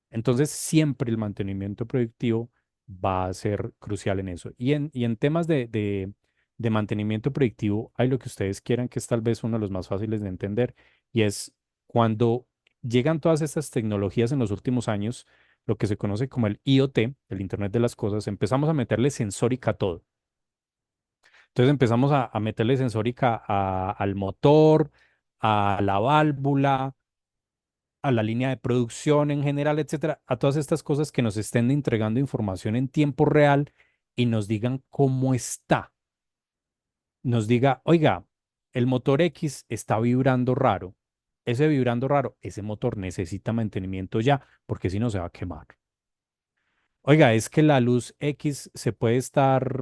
Entonces, siempre el mantenimiento predictivo va a ser crucial en eso. Y en temas de mantenimiento predictivo, hay lo que ustedes quieran, que es tal vez uno de los más fáciles de entender, y es cuando llegan todas estas tecnologías en los últimos años, lo que se conoce como el IoT, el Internet de las Cosas, empezamos a meterle sensórica a todo. Entonces empezamos a meterle sensórica al motor, a la válvula, a la línea de producción en general, etcétera, a todas estas cosas que nos estén entregando información en tiempo real y nos digan cómo está. Nos diga, oiga, el motor X está vibrando raro. Ese vibrando raro, ese motor necesita mantenimiento ya, porque si no se va a quemar. Oiga, es que la luz X se puede estar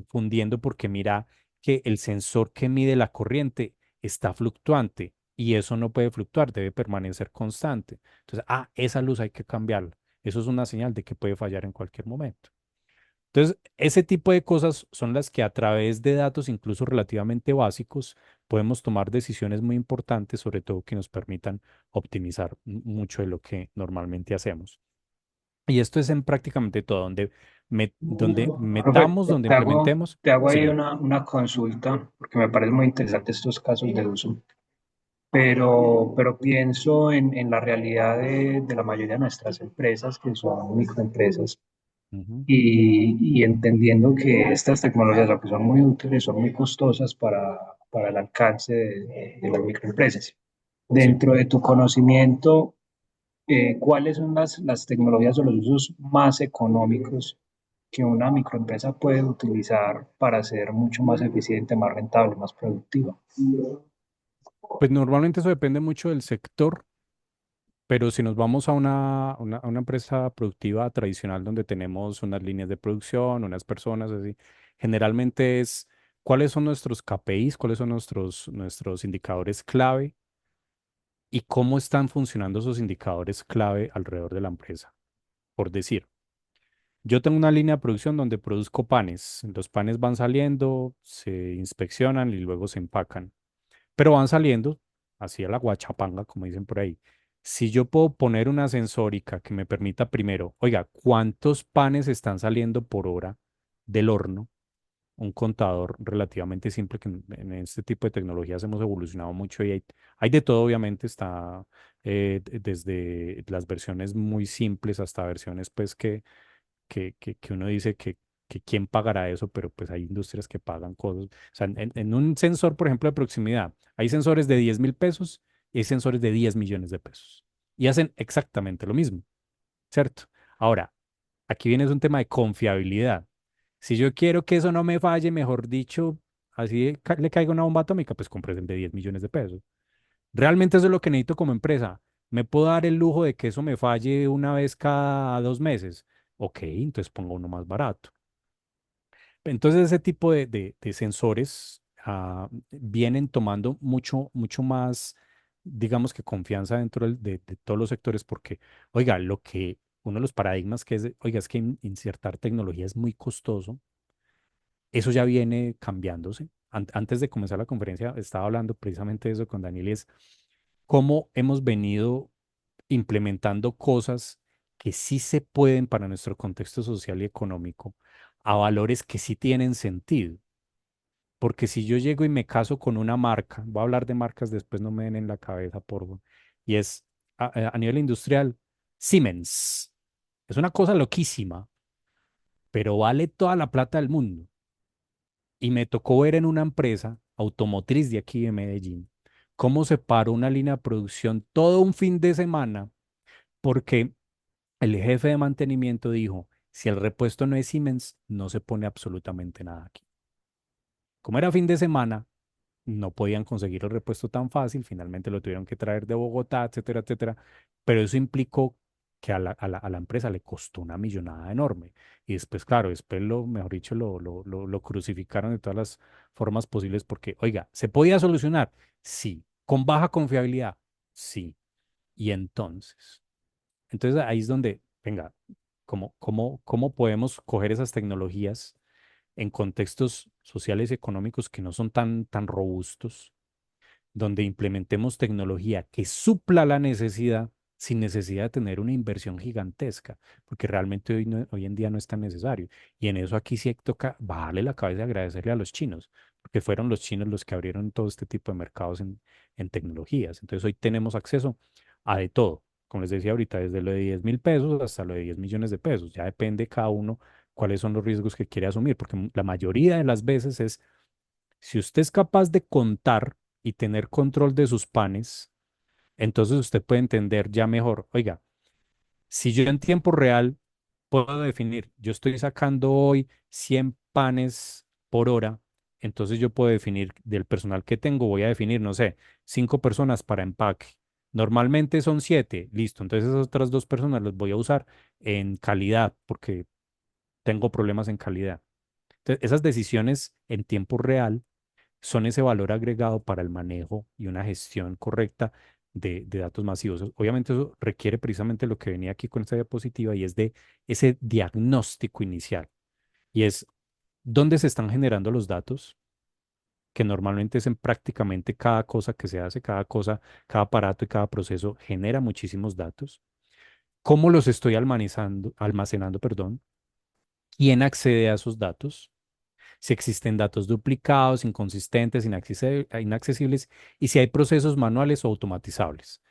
fundiendo porque mira que el sensor que mide la corriente está fluctuante y eso no puede fluctuar, debe permanecer constante. Entonces, esa luz hay que cambiarla. Eso es una señal de que puede fallar en cualquier momento. Entonces, ese tipo de cosas son las que a través de datos, incluso relativamente básicos, podemos tomar decisiones muy importantes, sobre todo que nos permitan optimizar mucho de lo que normalmente hacemos. Y esto es en prácticamente todo, donde Profe, metamos, donde te hago, implementemos. te hago ahí Siga. una consulta, porque me parecen muy interesantes estos casos de uso, pero pienso en la realidad de la mayoría de nuestras empresas, que son microempresas. Ujú. y entendiendo que estas tecnologías, aunque son muy útiles, son muy costosas para el alcance de las microempresas. Sí. Dentro de tu conocimiento, ¿cuáles son las tecnologías o los usos más económicos que una microempresa puede utilizar para ser mucho más eficiente, más rentable, más productiva? Pues normalmente eso depende mucho del sector, pero si nos vamos a a una empresa productiva tradicional donde tenemos unas líneas de producción, unas personas así, generalmente es cuáles son nuestros KPIs, cuáles son nuestros indicadores clave y cómo están funcionando esos indicadores clave alrededor de la empresa. Por decir, yo tengo una línea de producción donde produzco panes. Los panes van saliendo, se inspeccionan y luego se empacan, pero van saliendo así a la guachapanga, como dicen por ahí. Si yo puedo poner una sensórica que me permita primero, oiga, ¿cuántos panes están saliendo por hora del horno? Un contador relativamente simple que en este tipo de tecnologías hemos evolucionado mucho y hay de todo, obviamente, está desde las versiones muy simples hasta versiones pues que uno dice que quién pagará eso, pero pues hay industrias que pagan cosas. O sea, en un sensor, por ejemplo, de proximidad, hay sensores de 10.000 pesos y hay sensores de 10 millones de pesos. Y hacen exactamente lo mismo, ¿cierto? Ahora, aquí viene es un tema de confiabilidad. Si yo quiero que eso no me falle, mejor dicho, así le caiga una bomba atómica, pues compres el de 10 millones de pesos. Realmente eso es lo que necesito como empresa. ¿Me puedo dar el lujo de que eso me falle una vez cada 2 meses? Ok, entonces pongo uno más barato. Entonces ese tipo de sensores vienen tomando mucho más, digamos que confianza dentro de todos los sectores porque, oiga, uno de los paradigmas que es, oiga, es que insertar tecnología es muy costoso, eso ya viene cambiándose. Antes de comenzar la conferencia estaba hablando precisamente de eso con Daniel y es cómo hemos venido implementando cosas que sí se pueden para nuestro contexto social y económico a valores que sí tienen sentido. Porque si yo llego y me caso con una marca, voy a hablar de marcas, después no me den en la cabeza, por favor, y es a nivel industrial, Siemens. Es una cosa loquísima, pero vale toda la plata del mundo. Y me tocó ver en una empresa automotriz de aquí de Medellín cómo se paró una línea de producción todo un fin de semana porque el jefe de mantenimiento dijo, si el repuesto no es Siemens, no se pone absolutamente nada aquí. Como era fin de semana, no podían conseguir el repuesto tan fácil, finalmente lo tuvieron que traer de Bogotá, etcétera, etcétera. Pero eso implicó que a la empresa le costó una millonada enorme. Y después, claro, después mejor dicho, lo crucificaron de todas las formas posibles porque, oiga, ¿se podía solucionar? Sí. ¿Con baja confiabilidad? Sí. Y entonces ahí es donde, venga, ¿cómo podemos coger esas tecnologías en contextos sociales y económicos que no son tan robustos, donde implementemos tecnología que supla la necesidad sin necesidad de tener una inversión gigantesca, porque realmente hoy en día no es tan necesario. Y en eso aquí sí toca bajarle la cabeza y agradecerle a los chinos, porque fueron los chinos los que abrieron todo este tipo de mercados en tecnologías. Entonces hoy tenemos acceso a de todo, como les decía ahorita, desde lo de 10.000 pesos hasta lo de 10 millones de pesos. Ya depende cada uno cuáles son los riesgos que quiere asumir, porque la mayoría de las veces es si usted es capaz de contar y tener control de sus panes, entonces usted puede entender ya mejor, oiga, si yo en tiempo real puedo definir, yo estoy sacando hoy 100 panes por hora, entonces yo puedo definir del personal que tengo, voy a definir, no sé, 5 personas para empaque. Normalmente son 7, listo. Entonces esas otras 2 personas las voy a usar en calidad porque tengo problemas en calidad. Entonces, esas decisiones en tiempo real son ese valor agregado para el manejo y una gestión correcta de datos masivos. Obviamente eso requiere precisamente lo que venía aquí con esta diapositiva y es de ese diagnóstico inicial. Y es dónde se están generando los datos, que normalmente es en prácticamente cada cosa que se hace, cada cosa, cada aparato y cada proceso genera muchísimos datos. ¿Cómo los estoy almacenando, perdón? ¿Quién accede a esos datos? Si existen datos duplicados, inconsistentes, inaccesibles y si hay procesos manuales o automatizables.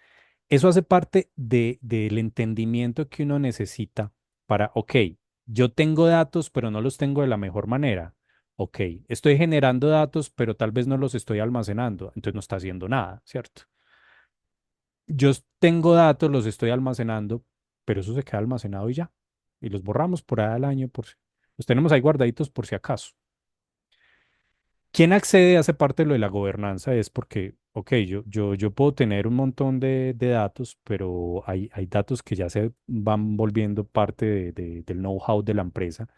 Eso hace parte del entendimiento que uno necesita para, ok, yo tengo datos, pero no los tengo de la mejor manera. Ok, estoy generando datos, pero tal vez no los estoy almacenando, entonces no está haciendo nada, ¿cierto? Tengo datos, los estoy almacenando, pero eso se queda almacenado y ya. Y los borramos por ahí al año, los tenemos ahí guardaditos por si acaso. ¿Quién accede a esa parte de lo de la gobernanza? Es porque, ok, yo puedo tener un montón de datos, pero hay datos que ya se van volviendo parte del know-how de la empresa,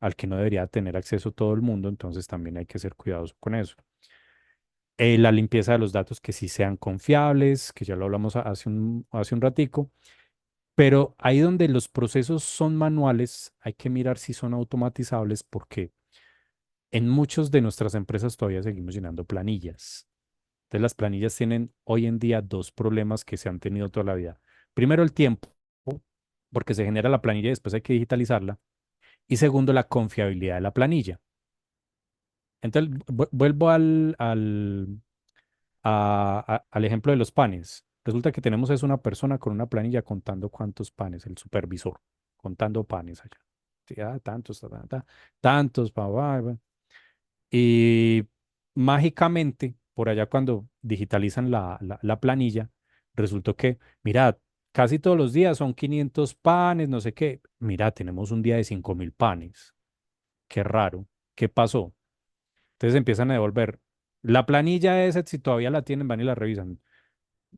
al que no debería tener acceso todo el mundo, entonces también hay que ser cuidadosos con eso. La limpieza de los datos que sí sean confiables, que ya lo hablamos hace un ratico, pero ahí donde los procesos son manuales, hay que mirar si son automatizables porque en muchas de nuestras empresas todavía seguimos llenando planillas. Entonces las planillas tienen hoy en día dos problemas que se han tenido toda la vida. Primero, el tiempo, porque se genera la planilla y después hay que digitalizarla. Y segundo, la confiabilidad de la planilla. Entonces, vuelvo al ejemplo de los panes. Resulta que tenemos es una persona con una planilla contando cuántos panes, el supervisor, contando panes allá. Sí, tantos, tantos, y mágicamente, por allá cuando digitalizan la planilla, resultó que, mira, casi todos los días son 500 panes, no sé qué. Mira, tenemos un día de 5.000 panes. Qué raro. ¿Qué pasó? Entonces empiezan a devolver. La planilla esa, si todavía la tienen, van y la revisan.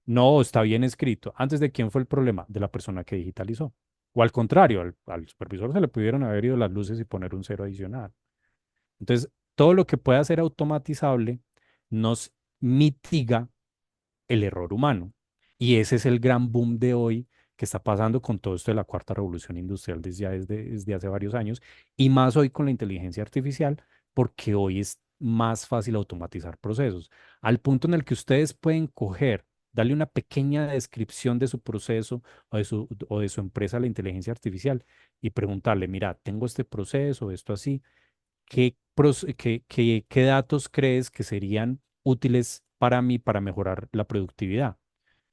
No, está bien escrito. ¿Antes de quién fue el problema? De la persona que digitalizó. O al contrario, al supervisor se le pudieron haber ido las luces y poner un cero adicional. Entonces, todo lo que pueda ser automatizable nos mitiga el error humano. Y ese es el gran boom de hoy que está pasando con todo esto de la cuarta revolución industrial desde hace varios años y más hoy con la inteligencia artificial, porque hoy es más fácil automatizar procesos, al punto en el que ustedes pueden coger, darle una pequeña descripción de su proceso o de su empresa a la inteligencia artificial y preguntarle, mira, tengo este proceso, esto así. ¿Qué datos crees que serían útiles para mí para mejorar la productividad?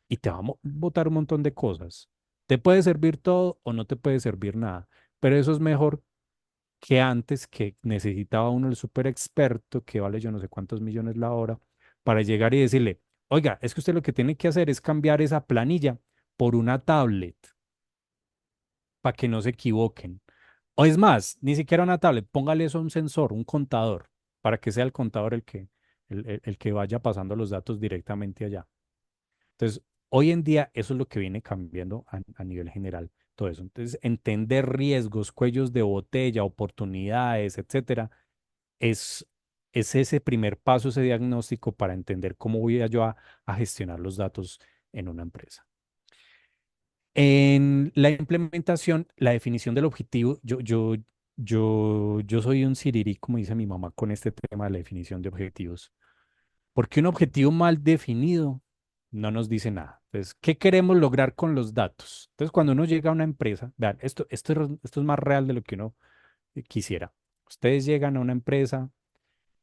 Y te va a botar un montón de cosas. Te puede servir todo o no te puede servir nada, pero eso es mejor que antes que necesitaba uno el super experto que vale yo no sé cuántos millones la hora para llegar y decirle, oiga, es que usted lo que tiene que hacer es cambiar esa planilla por una tablet para que no se equivoquen. O es más, ni siquiera una tablet, póngale eso a un sensor, un contador, para que sea el contador el que vaya pasando los datos directamente allá. Entonces, hoy en día eso es lo que viene cambiando a nivel general, todo eso. Entonces, entender riesgos, cuellos de botella, oportunidades, etcétera, es, es ese primer paso, ese diagnóstico para entender cómo voy yo a gestionar los datos en una empresa. En la implementación, la definición del objetivo, yo soy un sirirí, como dice mi mamá, con este tema de la definición de objetivos, porque un objetivo mal definido no nos dice nada. Entonces, ¿qué queremos lograr con los datos? Entonces, cuando uno llega a una empresa, vean, esto es más real de lo que uno quisiera. Ustedes llegan a una empresa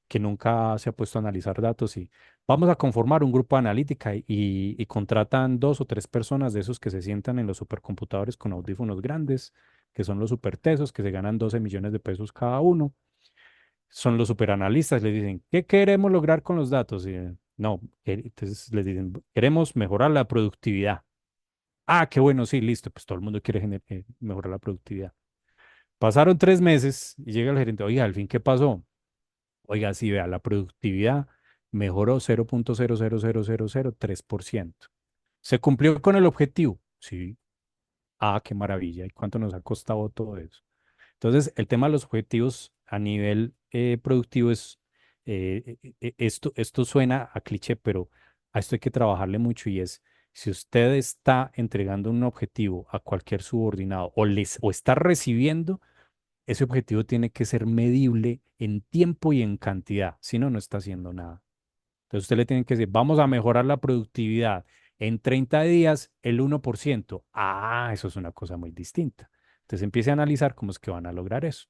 que nunca se ha puesto a analizar datos y vamos a conformar un grupo de analítica y contratan dos o tres personas de esos que se sientan en los supercomputadores con audífonos grandes, que son los supertesos, que se ganan 12 millones de pesos cada uno. Son los superanalistas, les dicen, ¿qué queremos lograr con los datos? Y, no, entonces les dicen, queremos mejorar la productividad. Ah, qué bueno, sí, listo, pues todo el mundo quiere mejorar la productividad. Pasaron 3 meses y llega el gerente, oiga, al fin, ¿qué pasó? Oiga, sí, vea, la productividad mejoró 0,00003%. ¿Se cumplió con el objetivo? Sí. Ah, qué maravilla. ¿Y cuánto nos ha costado todo eso? Entonces, el tema de los objetivos a nivel productivo esto suena a cliché, pero a esto hay que trabajarle mucho y es, si usted está entregando un objetivo a cualquier subordinado o está recibiendo, ese objetivo tiene que ser medible en tiempo y en cantidad, si no, no está haciendo nada. Entonces usted le tiene que decir, vamos a mejorar la productividad en 30 días el 1%. Ah, eso es una cosa muy distinta. Entonces empiece a analizar cómo es que van a lograr eso.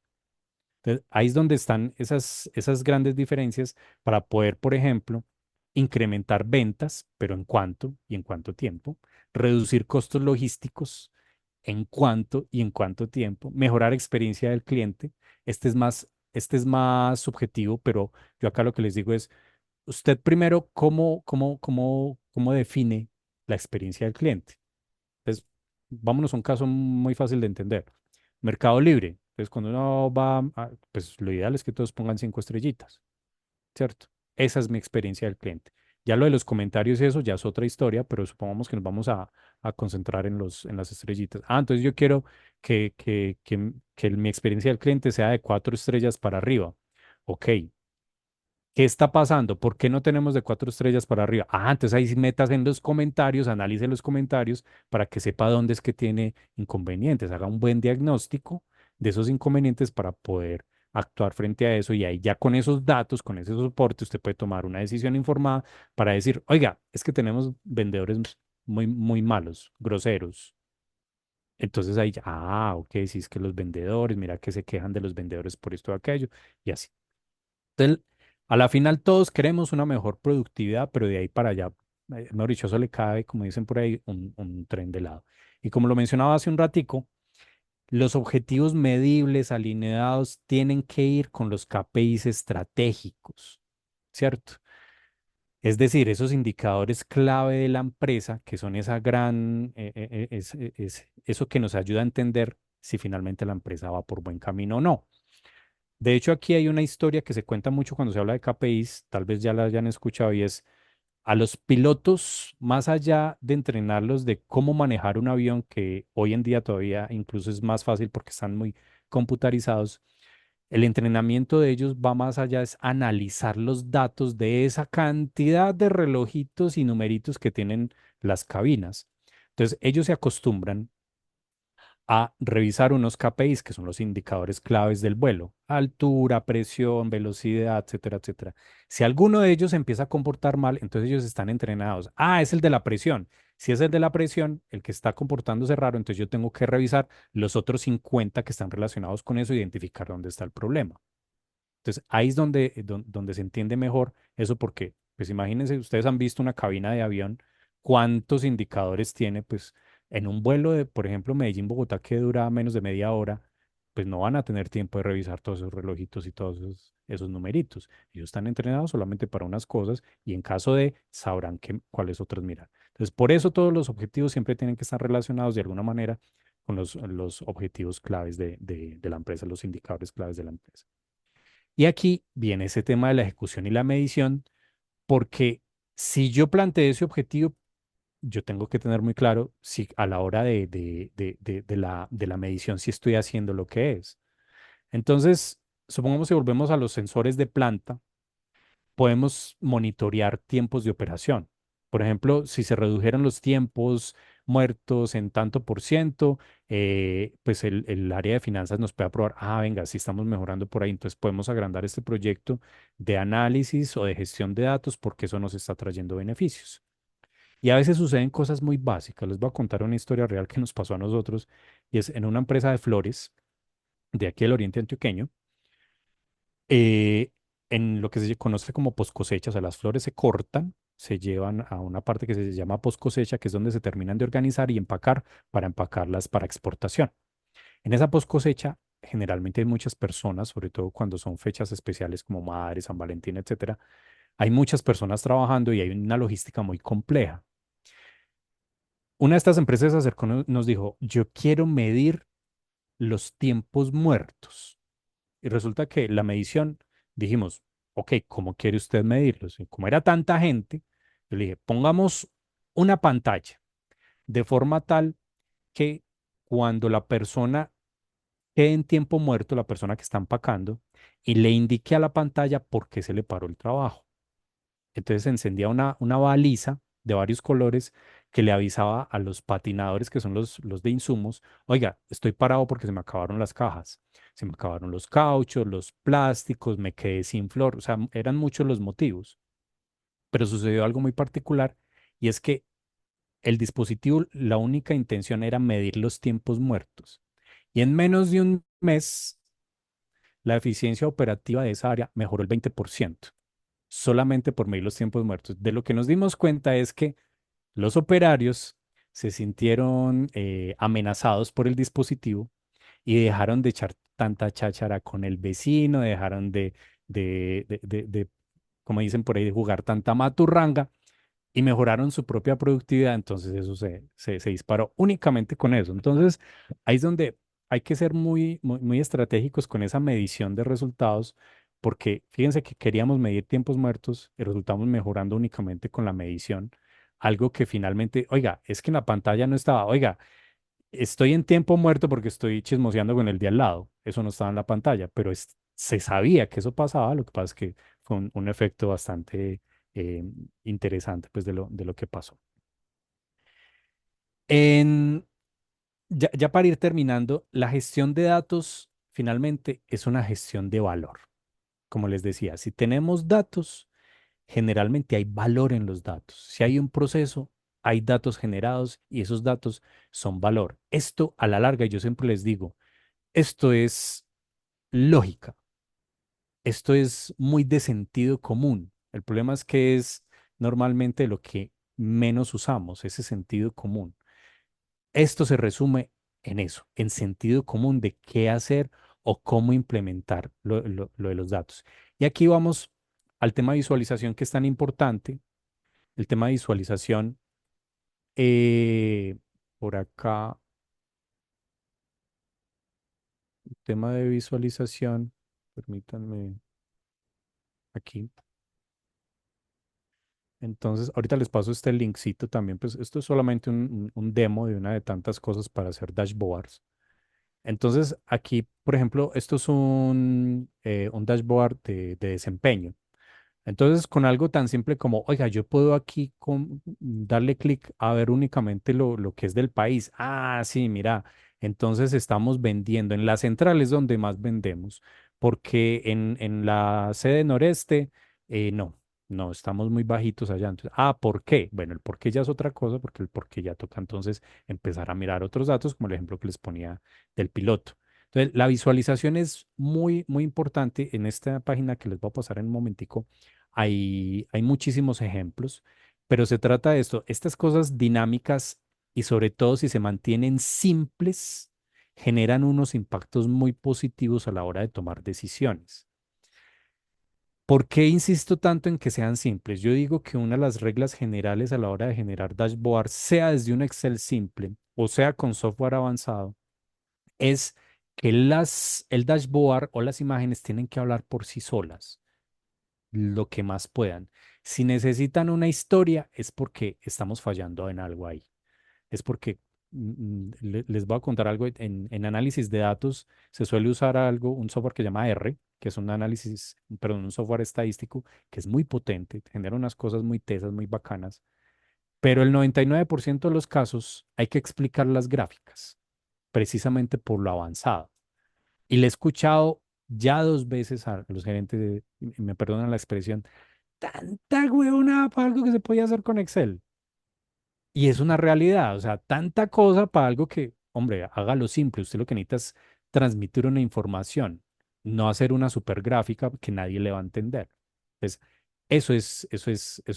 Entonces ahí es donde están esas grandes diferencias para poder, por ejemplo, incrementar ventas, pero en cuánto y en cuánto tiempo, reducir costos logísticos en cuánto y en cuánto tiempo, mejorar experiencia del cliente. Este es más subjetivo, pero yo acá lo que les digo es, usted primero, ¿cómo define la experiencia del cliente? Entonces, vámonos a un caso muy fácil de entender. Mercado Libre. Entonces, cuando uno va, pues lo ideal es que todos pongan 5 estrellitas, ¿cierto? Esa es mi experiencia del cliente. Ya lo de los comentarios y eso ya es otra historia, pero supongamos que nos vamos a concentrar en las estrellitas. Entonces yo quiero que mi experiencia del cliente sea de 4 estrellas para arriba. Ok, ¿qué está pasando? ¿Por qué no tenemos de 4 estrellas para arriba? Entonces ahí sí metas en los comentarios, analice los comentarios para que sepa dónde es que tiene inconvenientes, haga un buen diagnóstico de esos inconvenientes para poder actuar frente a eso y ahí ya con esos datos, con ese soporte, usted puede tomar una decisión informada para decir, oiga, es que tenemos vendedores muy, muy malos, groseros. Entonces ahí ya, ok, si es que los vendedores, mira que se quejan de los vendedores por esto o aquello, y así. Entonces, a la final todos queremos una mejor productividad, pero de ahí para allá, mejor dicho, eso le cabe, como dicen por ahí, un tren de lado. Y como lo mencionaba hace un ratico, los objetivos medibles, alineados, tienen que ir con los KPIs estratégicos, ¿cierto? Es decir, esos indicadores clave de la empresa, que son esa gran, eso que nos ayuda a entender si finalmente la empresa va por buen camino o no. De hecho, aquí hay una historia que se cuenta mucho cuando se habla de KPIs, tal vez ya la hayan escuchado, y es a los pilotos, más allá de entrenarlos de cómo manejar un avión, que hoy en día todavía incluso es más fácil porque están muy computarizados, el entrenamiento de ellos va más allá, es analizar los datos de esa cantidad de relojitos y numeritos que tienen las cabinas. Entonces, ellos se acostumbran a revisar unos KPIs, que son los indicadores claves del vuelo: altura, presión, velocidad, etcétera, etcétera. Si alguno de ellos se empieza a comportar mal, entonces ellos están entrenados. Es el de la presión. Si es el de la presión, el que está comportándose raro, entonces yo tengo que revisar los otros 50 que están relacionados con eso, e identificar dónde está el problema. Entonces, ahí es donde se entiende mejor eso, porque, pues imagínense, ustedes han visto una cabina de avión, cuántos indicadores tiene, pues en un vuelo de, por ejemplo, Medellín-Bogotá, que dura menos de media hora, pues no van a tener tiempo de revisar todos esos relojitos y todos esos numeritos. Ellos están entrenados solamente para unas cosas y en caso de, sabrán cuáles otras mirar. Entonces, por eso todos los objetivos siempre tienen que estar relacionados de alguna manera con los objetivos claves de la empresa, los indicadores claves de la empresa. Y aquí viene ese tema de la ejecución y la medición, porque si yo planteo ese objetivo, yo tengo que tener muy claro si a la hora de la medición si estoy haciendo lo que es. Entonces, supongamos que volvemos a los sensores de planta, podemos monitorear tiempos de operación. Por ejemplo, si se redujeran los tiempos muertos en tanto por ciento, pues el área de finanzas nos puede aprobar, venga, si estamos mejorando por ahí, entonces podemos agrandar este proyecto de análisis o de gestión de datos porque eso nos está trayendo beneficios. Y a veces suceden cosas muy básicas. Les voy a contar una historia real que nos pasó a nosotros, y es en una empresa de flores de aquí del Oriente Antioqueño, eh, en lo que se conoce como post cosecha. O sea, las flores se cortan, se llevan a una parte que se llama post cosecha, que es donde se terminan de organizar y empacar para empacarlas para exportación. En esa post cosecha, generalmente hay muchas personas, sobre todo cuando son fechas especiales como Madre, San Valentín, etcétera. Hay muchas personas trabajando y hay una logística muy compleja. Una de estas empresas se acercó y nos dijo, yo quiero medir los tiempos muertos. Y resulta que la medición, dijimos, ok, ¿cómo quiere usted medirlos? Y como era tanta gente, yo le dije, pongamos una pantalla de forma tal que cuando la persona quede en tiempo muerto, la persona que está empacando, y le indique a la pantalla por qué se le paró el trabajo. Entonces se encendía una baliza de varios colores que le avisaba a los patinadores, que son los de insumos: oiga, estoy parado porque se me acabaron las cajas, se me acabaron los cauchos, los plásticos, me quedé sin flor. O sea, eran muchos los motivos, pero sucedió algo muy particular, y es que el dispositivo, la única intención era medir los tiempos muertos. Y en menos de un mes, la eficiencia operativa de esa área mejoró el 20%, solamente por medir los tiempos muertos. De lo que nos dimos cuenta es que los operarios se sintieron amenazados por el dispositivo y dejaron de echar tanta cháchara con el vecino, dejaron de, como dicen por ahí, de jugar tanta maturranga y mejoraron su propia productividad, entonces eso se disparó únicamente con eso. Entonces, ahí es donde hay que ser muy estratégicos con esa medición de resultados, porque fíjense que queríamos medir tiempos muertos y resultamos mejorando únicamente con la medición. Algo que finalmente, oiga, es que en la pantalla no estaba, oiga, estoy en tiempo muerto porque estoy chismoseando con el de al lado. Eso no estaba en la pantalla, pero se sabía que eso pasaba. Lo que pasa es que fue un efecto bastante eh, interesante pues, de lo que pasó. En, ya para ir terminando, la gestión de datos finalmente es una gestión de valor. Como les decía, si tenemos datos, generalmente hay valor en los datos. Si hay un proceso, hay datos generados y esos datos son valor. Esto a la larga, yo siempre les digo, esto es lógica, esto es muy de sentido común. El problema es que es normalmente lo que menos usamos, ese sentido común. Esto se resume en eso, en sentido común de qué hacer o cómo implementar lo de los datos. Y aquí vamos al tema de visualización que es tan importante. El tema de visualización, eh, por acá, el tema de visualización, permítanme aquí. Entonces, ahorita les paso este linkcito también, pues esto es solamente un demo de una de tantas cosas para hacer dashboards. Entonces, aquí, por ejemplo, esto es un dashboard de desempeño. Entonces, con algo tan simple como, oiga, yo puedo aquí darle clic a ver únicamente lo que es del país. Ah, sí, mira, entonces estamos vendiendo. En la central es donde más vendemos, porque en la sede noreste, no, estamos muy bajitos allá. Entonces, ¿por qué? Bueno, el por qué ya es otra cosa, porque el por qué ya toca entonces empezar a mirar otros datos, como el ejemplo que les ponía del piloto. Entonces, la visualización es muy importante en esta página que les voy a pasar en un momentico. Hay muchísimos ejemplos, pero se trata de esto, estas cosas dinámicas y sobre todo si se mantienen simples, generan unos impactos muy positivos a la hora de tomar decisiones. ¿Por qué insisto tanto en que sean simples? Yo digo que una de las reglas generales a la hora de generar dashboards, sea desde un Excel simple o sea con software avanzado, es que el dashboard o las imágenes tienen que hablar por sí solas lo que más puedan. Si necesitan una historia, es porque estamos fallando en algo ahí. Es porque les voy a contar algo. En análisis de datos se suele usar algo, un software que se llama R, que es un análisis, perdón, un software estadístico que es muy potente, genera unas cosas muy tesas, muy bacanas, pero el 99% de los casos hay que explicar las gráficas, precisamente por lo avanzado. Y le he escuchado ya dos veces a los gerentes, y me perdonan la expresión, tanta huevona para algo que se podía hacer con Excel. Y es una realidad, o sea, tanta cosa para algo que, hombre, hágalo simple. Usted lo que necesita es transmitir una información, no hacer una super gráfica que nadie le va a entender. Entonces, eso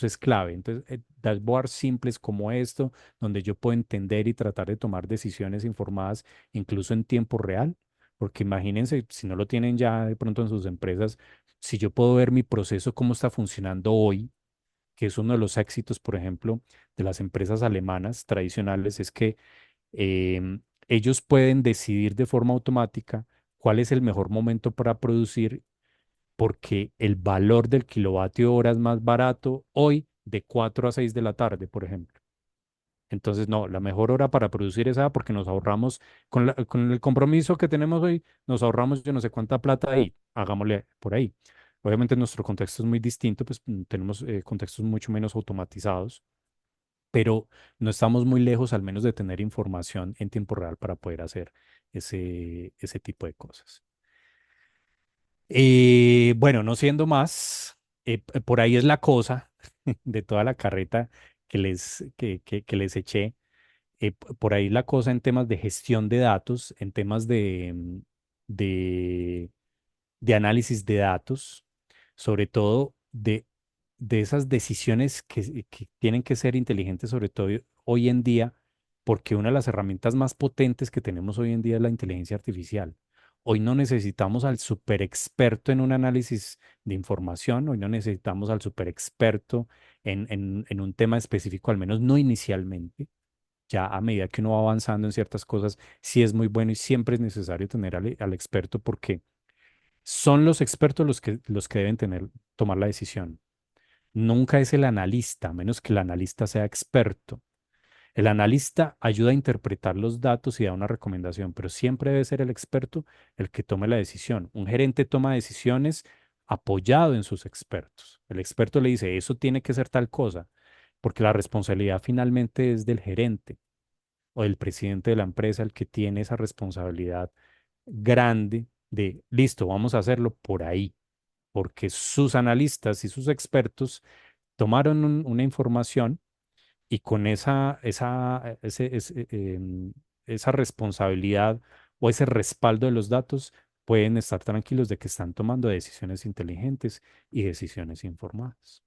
es clave. Entonces, dashboards simples como esto, donde yo puedo entender y tratar de tomar decisiones informadas, incluso en tiempo real, porque imagínense, si no lo tienen ya de pronto en sus empresas, si yo puedo ver mi proceso, cómo está funcionando hoy, que es uno de los éxitos, por ejemplo, de las empresas alemanas tradicionales, es que ellos pueden decidir de forma automática cuál es el mejor momento para producir, porque el valor del kilovatio hora es más barato hoy de 4 a 6 de la tarde, por ejemplo. Entonces, no, la mejor hora para producir es esa porque nos ahorramos, con el compromiso que tenemos hoy, nos ahorramos yo no sé cuánta plata ahí, hagámosle por ahí. Obviamente nuestro contexto es muy distinto, pues tenemos contextos mucho menos automatizados, pero no estamos muy lejos al menos de tener información en tiempo real para poder hacer ese tipo de cosas. Bueno, no siendo más, por ahí es la cosa de toda la carreta que les eché. Por ahí la cosa en temas de gestión de datos, en temas de, de análisis de datos, sobre todo de esas decisiones que tienen que ser inteligentes, sobre todo hoy en día, porque una de las herramientas más potentes que tenemos hoy en día es la inteligencia artificial. Hoy no necesitamos al super experto en un análisis de información, hoy no necesitamos al super experto en un tema específico, al menos no inicialmente. Ya a medida que uno va avanzando en ciertas cosas, sí es muy bueno y siempre es necesario tener al experto porque son los expertos los que deben tomar la decisión. Nunca es el analista, a menos que el analista sea experto. El analista ayuda a interpretar los datos y da una recomendación, pero siempre debe ser el experto el que tome la decisión. Un gerente toma decisiones apoyado en sus expertos. El experto le dice, eso tiene que ser tal cosa, porque la responsabilidad finalmente es del gerente o del presidente de la empresa el que tiene esa responsabilidad grande de, listo, vamos a hacerlo por ahí, porque sus analistas y sus expertos tomaron una información y con esa responsabilidad o ese respaldo de los datos pueden estar tranquilos de que están tomando decisiones inteligentes y decisiones informadas.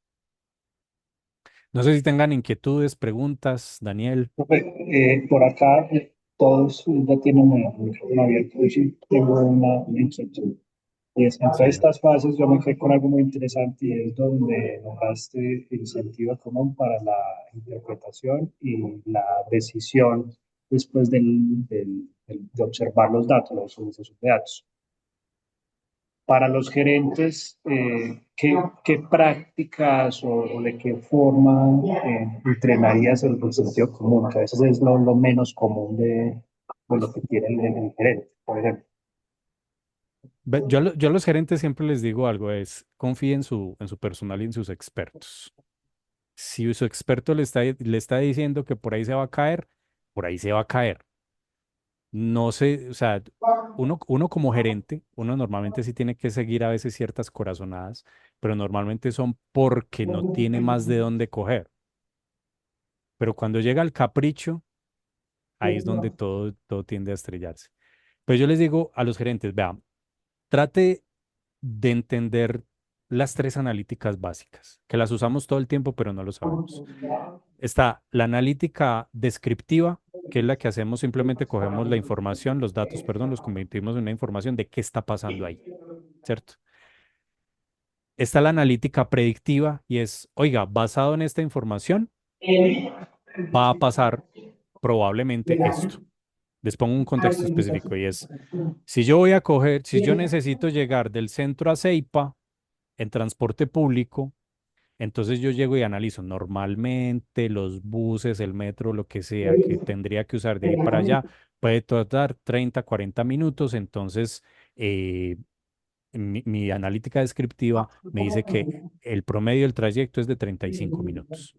No sé si tengan inquietudes, preguntas, Daniel. Profe, por acá todos ya tienen el micrófono abierto. Yo sí tengo una inquietud. Y es, entre Sí. estas fases yo me quedé con algo muy interesante y es donde nombraste el sentido común para la interpretación y la decisión después de observar los datos, los usos de datos. Para los gerentes, ¿qué prácticas o de qué forma entrenarías el sentido común? Que a veces es lo menos común de lo que tiene el gerente, por ejemplo. Yo a los gerentes siempre les digo algo, es confíe en su personal y en sus expertos. Si su experto le está diciendo que por ahí se va a caer, por ahí se va a caer. No sé, o sea, uno como gerente, uno normalmente sí tiene que seguir a veces ciertas corazonadas, pero normalmente son porque no tiene más de dónde coger. Pero cuando llega el capricho, ahí es donde todo tiende a estrellarse. Pues yo les digo a los gerentes, vean, trate de entender las tres analíticas básicas, que las usamos todo el tiempo, pero no lo sabemos. Está la analítica descriptiva, que es la que hacemos, simplemente cogemos la información, los datos, perdón, los convertimos en una información de qué está pasando ahí, ¿cierto? Está la analítica predictiva y es, oiga, basado en esta información, va a pasar probablemente esto. Les pongo un contexto específico y es, si yo necesito llegar del centro a Ceipa en transporte público, entonces yo llego y analizo normalmente los buses, el metro, lo que sea que tendría que usar de ahí para allá, puede tardar 30, 40 minutos, entonces eh, mi analítica descriptiva me dice que el promedio del trayecto es de 35 minutos.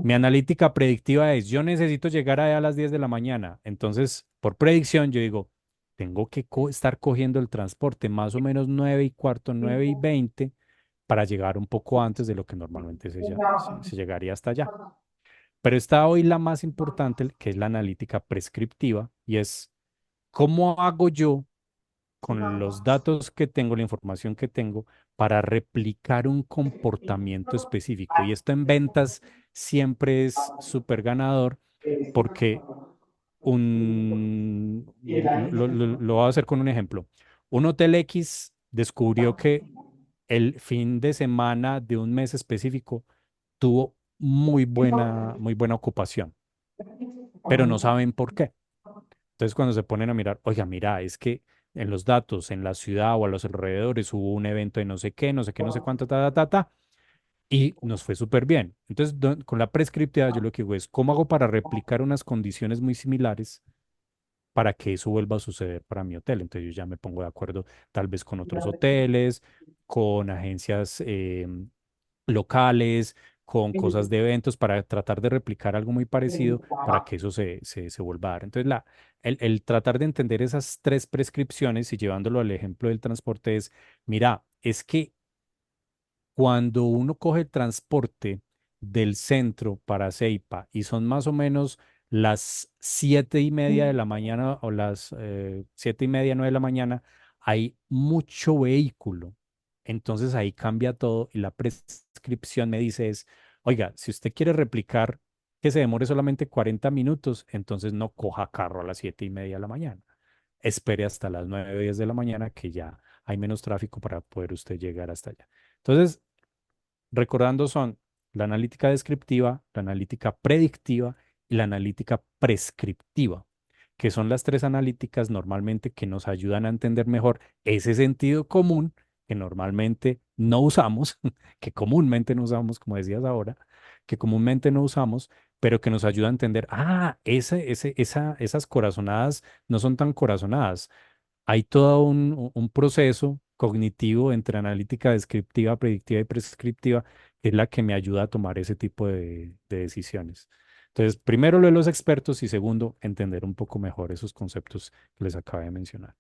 Mi analítica predictiva es, yo necesito llegar allá a las 10 de la mañana. Entonces, por predicción, yo digo, tengo que estar cogiendo el transporte más o menos 9:15, 9:20 para llegar un poco antes de lo que normalmente se llegaría hasta allá. Pero está hoy la más importante, que es la analítica prescriptiva, y es, ¿cómo hago yo con los datos que tengo, la información que tengo, para replicar un comportamiento específico? Y esto en ventas siempre es súper ganador porque lo voy a hacer con un ejemplo. Un hotel X descubrió que el fin de semana de un mes específico tuvo muy buena ocupación, pero no saben por qué. Entonces, cuando se ponen a mirar, oiga, mira, es que en los datos, en la ciudad o a los alrededores hubo un evento de no sé qué, no sé qué, no sé cuánto, y nos fue súper bien. Entonces, con la prescriptividad, yo lo que digo es, ¿cómo hago para replicar unas condiciones muy similares para que eso vuelva a suceder para mi hotel? Entonces, yo ya me pongo de acuerdo tal vez con otros hoteles, con agencias locales, con cosas de eventos, para tratar de replicar algo muy parecido para que eso se vuelva a dar. Entonces, el tratar de entender esas tres prescripciones y llevándolo al ejemplo del transporte es, mira, es que cuando uno coge el transporte del centro para Ceipa y son más o menos las 7:30 de la mañana o las 7:30, 9 de la mañana, hay mucho vehículo. Entonces ahí cambia todo y la prescripción me dice es, oiga, si usted quiere replicar que se demore solamente 40 minutos, entonces no coja carro a las 7:30 de la mañana. Espere hasta las 9 10 de la mañana, que ya hay menos tráfico para poder usted llegar hasta allá. Entonces, recordando son la analítica descriptiva, la analítica predictiva y la analítica prescriptiva, que son las tres analíticas normalmente que nos ayudan a entender mejor ese sentido común que normalmente no usamos, que comúnmente no usamos, como decías ahora, que comúnmente no usamos, pero que nos ayuda a entender, esas corazonadas no son tan corazonadas. Hay todo un proceso cognitivo entre analítica descriptiva, predictiva y prescriptiva, que es la que me ayuda a tomar ese tipo de decisiones. Entonces, primero lo de los expertos y segundo, entender un poco mejor esos conceptos que les acabé de mencionar.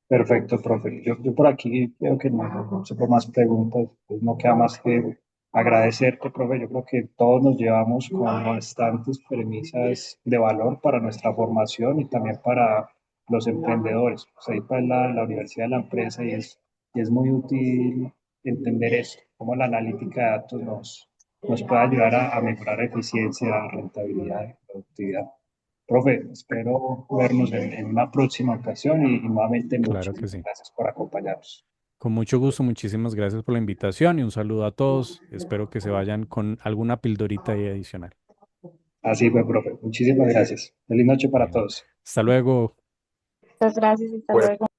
Perfecto, profe. Yo por aquí creo que no tengo más preguntas, pues no queda más que agradecerte, profe. Yo creo que todos nos llevamos con bastantes premisas de valor para nuestra formación y también para los emprendedores. Pues ahí para la Universidad de la Empresa y es muy útil entender esto, cómo la analítica de datos nos puede ayudar a mejorar eficiencia, rentabilidad y productividad. Profe, espero vernos en una próxima ocasión y nuevamente Claro que muchísimas sí. gracias por acompañarnos. Con mucho gusto, muchísimas gracias por la invitación y un saludo a todos. Espero que se vayan con alguna pildorita ahí adicional. Así fue, profe. Muchísimas gracias. Feliz noche para Bueno, todos. hasta luego. Muchas gracias, hasta luego.